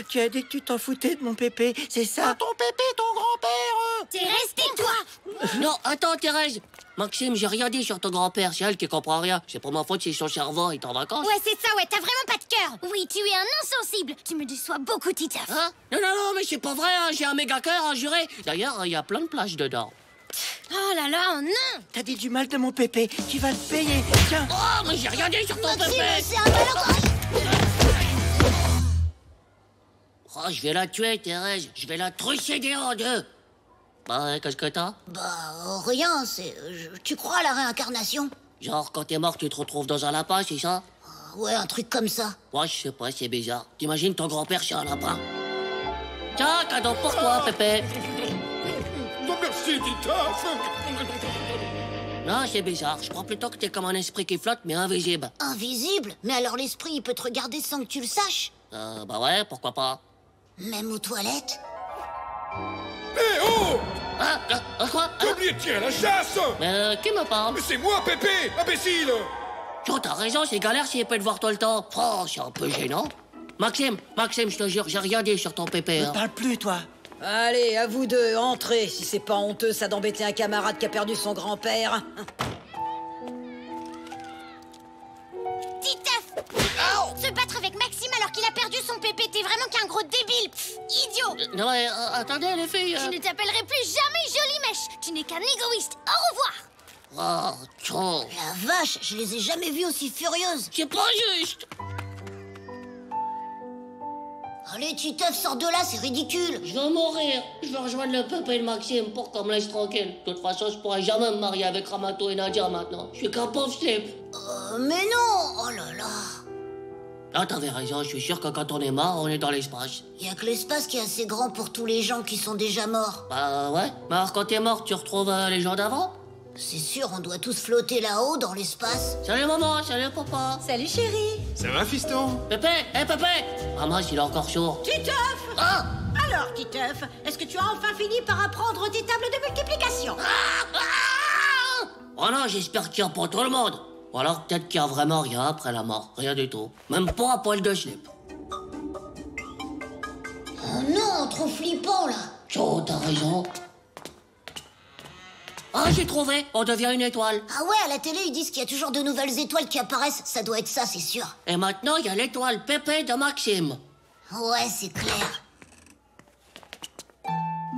Tu as dit que tu t'en foutais de mon pépé, c'est ça? Ton pépé, ton grand-père. Thérèse, tais-toi. Non, attends, Thérèse. Maxime, j'ai rien dit sur ton grand-père. C'est elle qui comprend rien. C'est pas ma faute si son cerveau est en vacances. Ouais, c'est ça, ouais, t'as vraiment pas de cœur. Oui, tu es un insensible. Tu me déçois beaucoup, Titeuf. Hein? Non, mais c'est pas vrai, hein. J'ai un méga cœur, hein, juré. D'ailleurs, il y a plein de plages dedans. Oh là là, non. T'as dit du mal de mon pépé, tu vas le payer, tiens. Oh, mais j'ai rien dit sur ton Maxime, pépé. c'est un malheureux. Oh, je vais la tuer, Thérèse. Je vais la trucider en deux. Bah, qu'est-ce que t'as? Bah, rien, c'est... Tu crois à la réincarnation? Genre, quand t'es mort, tu te retrouves dans un lapin, c'est ça? Ouais, un truc comme ça. Ouais, je sais pas, c'est bizarre. T'imagines ton grand-père chez un lapin? Tiens, cadeau pour toi, Pépé. Non, merci, Titeuf. Non, c'est bizarre. Je crois plutôt que t'es comme un esprit qui flotte, mais invisible. Invisible? Mais alors l'esprit, il peut te regarder sans que tu le saches? Bah ouais, pourquoi pas. Même aux toilettes? Hé, oh! Quoi? T'as oublié de tirer la chasse! Mais qui me parle? Mais c'est moi, Pépé, imbécile! Oh, t'as raison, c'est galère s'il peut te voir tout le temps. Oh, c'est un peu gênant. Maxime, je te jure, j'ai rien dit sur ton Pépé. Ne parle plus, toi. Allez, à vous deux, entrez. Si c'est pas honteux, ça d'embêter un camarade qui a perdu son grand-père. Titeuf! Se battre avec Maxime alors qu'il a perdu son pépé, t'es vraiment qu'un gros débile! Pff, idiot! Non, mais attendez, les filles. Je ne t'appellerai plus jamais Jolie Mèche! Tu n'es qu'un égoïste! Au revoir! Oh, tiens. La vache, je les ai jamais vues aussi furieuses. C'est pas juste. Allez, Titeuf, sors de là, c'est ridicule. Je vais mourir. Je vais rejoindre le Pépé et le Maxime pour qu'on me laisse tranquille. De toute façon, je pourrais jamais me marier avec Ramato et Nadia maintenant. Je suis qu'un pauvre slip. Mais non! Oh là là! Ah, t'avais raison, je suis sûr que quand on est mort, on est dans l'espace. Y a que l'espace qui est assez grand pour tous les gens qui sont déjà morts. Bah ouais. Mais alors quand t'es mort, tu retrouves les gens d'avant? C'est sûr, on doit tous flotter là-haut dans l'espace. Salut maman, salut papa. Salut chérie. Ça va, fiston? Pépé, hé Pépé! Maman, il est encore sourd. Titeuf! Ah! Alors, Titeuf, est-ce que tu as enfin fini par apprendre tes tables de multiplication? Oh non, j'espère qu'il y a pour tout le monde. Ou alors peut-être qu'il y a vraiment rien après la mort. Rien du tout. Même pas un poil de slip. Oh non, trop flippant là. Oh, t'as raison. Ah, j'ai trouvé. On devient une étoile. Ah ouais, à la télé, ils disent qu'il y a toujours de nouvelles étoiles qui apparaissent. Ça doit être ça, c'est sûr. Et maintenant, il y a l'étoile Pépé de Maxime. Ouais, c'est clair.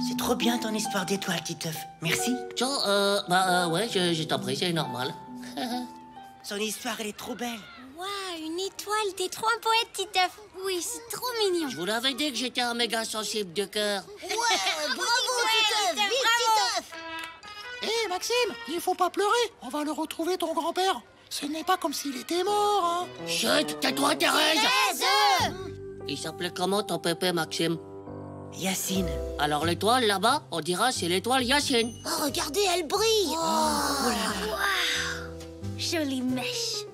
C'est trop bien ton histoire d'étoile, Titeuf. Merci. Tiens, ouais, je t'en prie, c'est normal. Son histoire, elle est trop belle. Waouh, une étoile, t'es trop un poète, Titeuf. Oui, c'est trop mignon. Je vous l'avais dit que j'étais un méga sensible de cœur. Ouais, bravo, Titeuf, vive Titeuf. Hé, Maxime, il faut pas pleurer. On va le retrouver, ton grand-père. Ce n'est pas comme s'il était mort, hein. Chut, tais-toi, Thérèse. Thérèse! Il s'appelait comment ton Pépé, Maxime? Yacine. Alors l'étoile, là-bas, on dira c'est l'étoile Yacine. Oh, regardez, elle brille. Oh là là. Waouh, jolie mèche.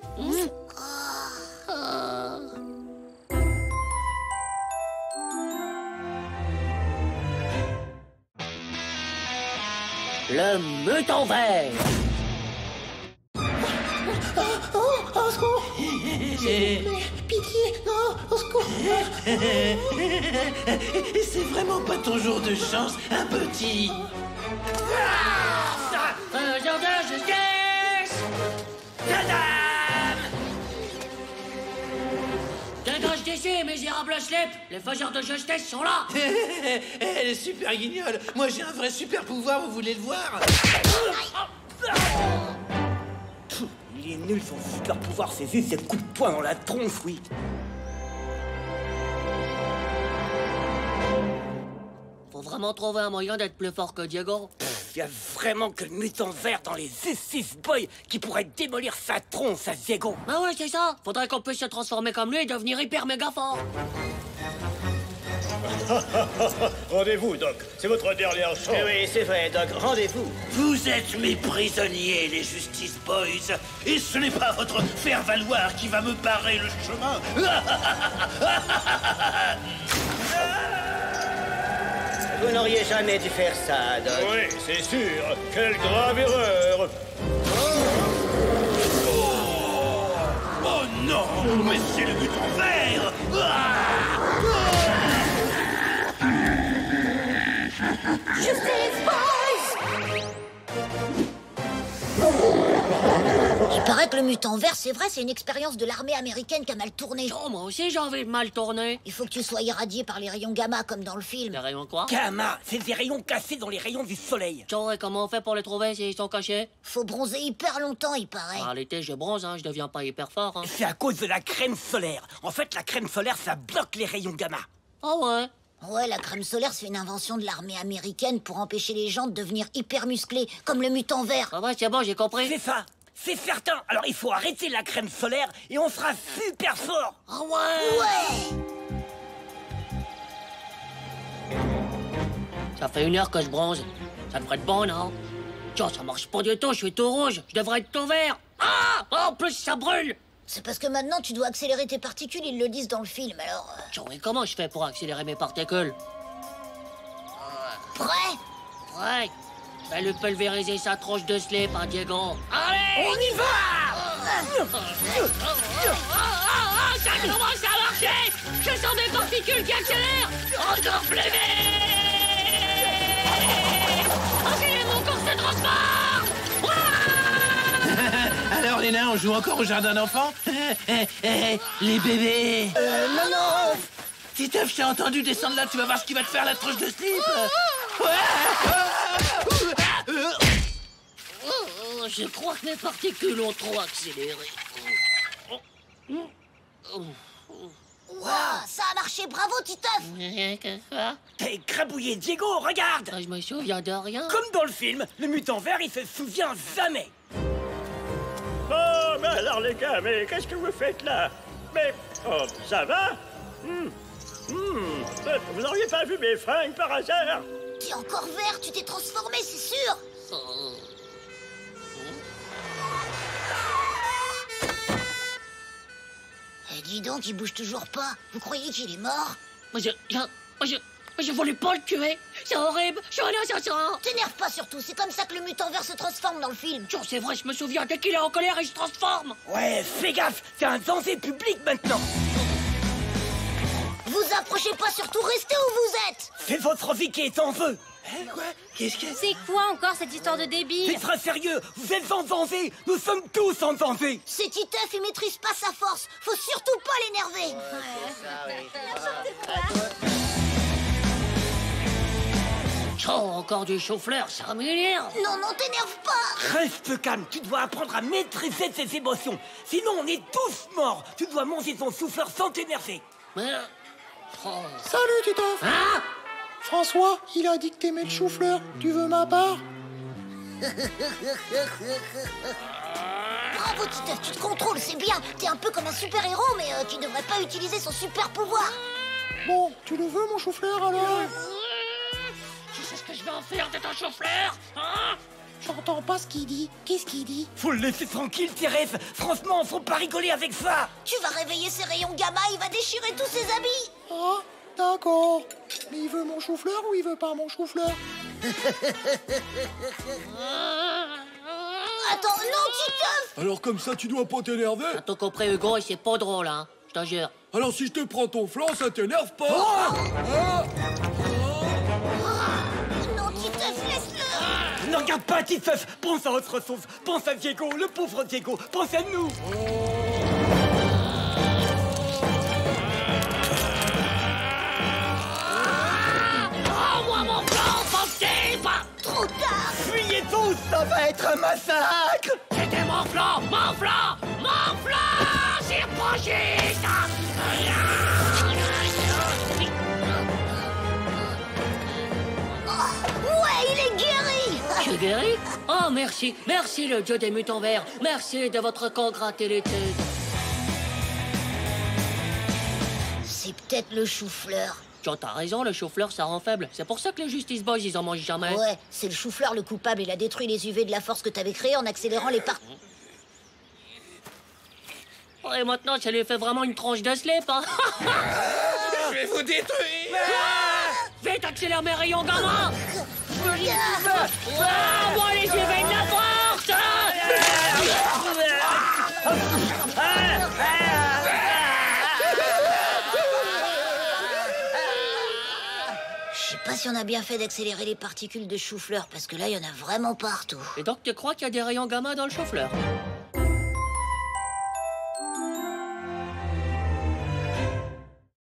Le mutant vert. Au secours. Pitié, non, au secours. C'est vraiment pas ton jour de chance, un petit. Faiseur de justice. Dégage d'ici, misérable slip. Les faiseurs de justice sont là. Elle est super guignole. Moi, j'ai un vrai super pouvoir, vous voulez le voir? Il est nul, son super pouvoir, c'est juste ces coups de poing dans la tronche, oui. Faut vraiment trouver un moyen d'être plus fort que Diego. Il y a vraiment que le mutant vert dans les Z6 Boys qui pourrait démolir sa tronche à Diego. Ah ouais, c'est ça. Faudrait qu'on puisse se transformer comme lui et devenir hyper méga fort. Rendez-vous, Doc. C'est votre dernière chance. Oui, c'est vrai, Doc. Rendez-vous. Vous êtes mes prisonniers, les Justice Boys. Et ce n'est pas votre faire-valoir qui va me barrer le chemin. Vous n'auriez jamais dû faire ça, Doc. Oui, c'est sûr. Quelle grave erreur. Oh non, mais c'est le mutant vert. Justice Boys! Il paraît que le mutant vert, c'est vrai, c'est une expérience de l'armée américaine qui a mal tourné. Oh, moi aussi j'ai envie de mal tourner. Il faut que tu sois irradié par les rayons gamma comme dans le film. Les rayons quoi? Gamma, c'est des rayons cassés dans les rayons du soleil. Tiens, et comment on fait pour les trouver s'ils sont cachés? Faut bronzer hyper longtemps, il paraît. En réalité, je bronze, hein, je deviens pas hyper fort. Hein. C'est à cause de la crème solaire. En fait, la crème solaire, ça bloque les rayons gamma. Ah ouais? Ouais, la crème solaire, c'est une invention de l'armée américaine pour empêcher les gens de devenir hyper musclés, comme le mutant vert. Ah ouais, c'est bon, j'ai compris. C'est ça. c'est certain. Alors il faut arrêter la crème solaire et on sera super fort. Ah ouais. Ouais. Ça fait 1 heure que je bronze. Ça devrait être bon, non? Tiens, ça marche pas du tout, je suis tout rouge. Je devrais être tout vert. Ah! En plus, ça brûle. C'est parce que maintenant tu dois accélérer tes particules, ils le disent dans le film, alors... Tiens, mais comment je fais pour accélérer mes particules? Prêt? Ouais. Je vais lui pulvériser sa tronche de slip, hein, Diego. Allez! On y va! Ça commence à marcher! Je sens des particules qui accélèrent! Encore plus vite! Ok, mon corps se transforme! Alors les nains, on joue encore au jardin d'enfants? Les bébés. Non. Titeuf, je t'ai entendu descendre là, tu vas voir ce qui va te faire la tronche de slip. Je crois que mes particules ont trop accéléré. Waouh, ça a marché, bravo Titeuf. Rien que ça. T'es écrabouillé, Diego, regarde. Je me souviens de rien. Comme dans le film, le mutant vert, il se souvient jamais. Oh, mais alors les gars, mais qu'est-ce que vous faites là? Mais, oh, ça va? Vous n'auriez pas vu mes fringues par hasard? T'es encore vert, tu t'es transformé, c'est sûr. Eh, dis donc, il bouge toujours pas. Vous croyez qu'il est mort? Je voulais pas le tuer. C'est horrible. Je suis un assassin. T'énerve pas surtout. C'est comme ça que le mutant vert se transforme dans le film. Tiens, c'est vrai, je me souviens. Dès qu'il est en colère, il se transforme. Ouais, fais gaffe. C'est un danger public maintenant. Vous approchez pas, surtout restez où vous êtes. C'est votre vie qui est en feu. Quoi? Qu'est-ce que C'est quoi encore cette histoire de débile? C'est très sérieux. Vous êtes en danger. Nous sommes tous en danger. C'est Titeuf, il maîtrise pas sa force. Faut surtout pas l'énerver. Oh, encore du chou-fleur, ça m'énerve. Non, non, t'énerve pas. Reste calme, tu dois apprendre à maîtriser tes émotions. Sinon, on est tous morts. Tu dois manger ton souffleur sans t'énerver. Mais... Oh. Salut, Titeuf. Hein? François, il a dit que t'aimais le chou-fleur. Tu veux ma part? Bravo, Titeuf, tu te contrôles, c'est bien. T'es un peu comme un super-héros, mais tu devrais pas utiliser son super-pouvoir. Bon, tu le veux, mon chou-fleur, alors? Tu sais ce que je vais en faire de ton chou-fleur, hein? J'entends pas ce qu'il dit. Qu'est-ce qu'il dit? Faut le laisser tranquille, Thérèse. Franchement, faut pas rigoler avec ça. Tu vas réveiller ses rayons gamma, il va déchirer tous ses habits. Ah, d'accord. Mais il veut mon chou-fleur ou il veut pas mon chou-fleur? Attends, non, Titeuf. Alors comme ça, tu dois pas t'énerver? T'as tout compris, Hugo, et c'est pas drôle, hein. Je t'en jure. Alors si je te prends ton flanc, ça t'énerve pas? Non, Titeuf, laisse-le. Ne regarde pas, Titeuf. Pense à autre chose. Pense à Diego, le pauvre Diego. Pense à nous. Moi, mon plan, pensez pas. Trop tard. Fuyez tous, ça va être un massacre. C'était mon flanc, mon flanc, mon flanc. C'est proché. Ouais, il est guéri. Je suis guéri? Oh, merci. Merci, le dieu des mutants verts. Merci de votre congratulité. C'est peut-être le chou-fleur. T'as raison, le chou-fleur, ça rend faible. C'est pour ça que les Justice Boys, ils en mangent jamais. Ouais, c'est le chou-fleur le coupable. Il a détruit les UV de la force que t'avais créée en accélérant les parts. Et maintenant, ça lui fait vraiment une tranche de slip, hein. Je vais vous détruire. Vite, accélère mes rayons gamma. Moi, les UV de la force. Je sais pas si on a bien fait d'accélérer les particules de chou-fleur, parce que là, il y en a vraiment partout. Et donc, tu crois qu'il y a des rayons gamma dans le chou-fleur?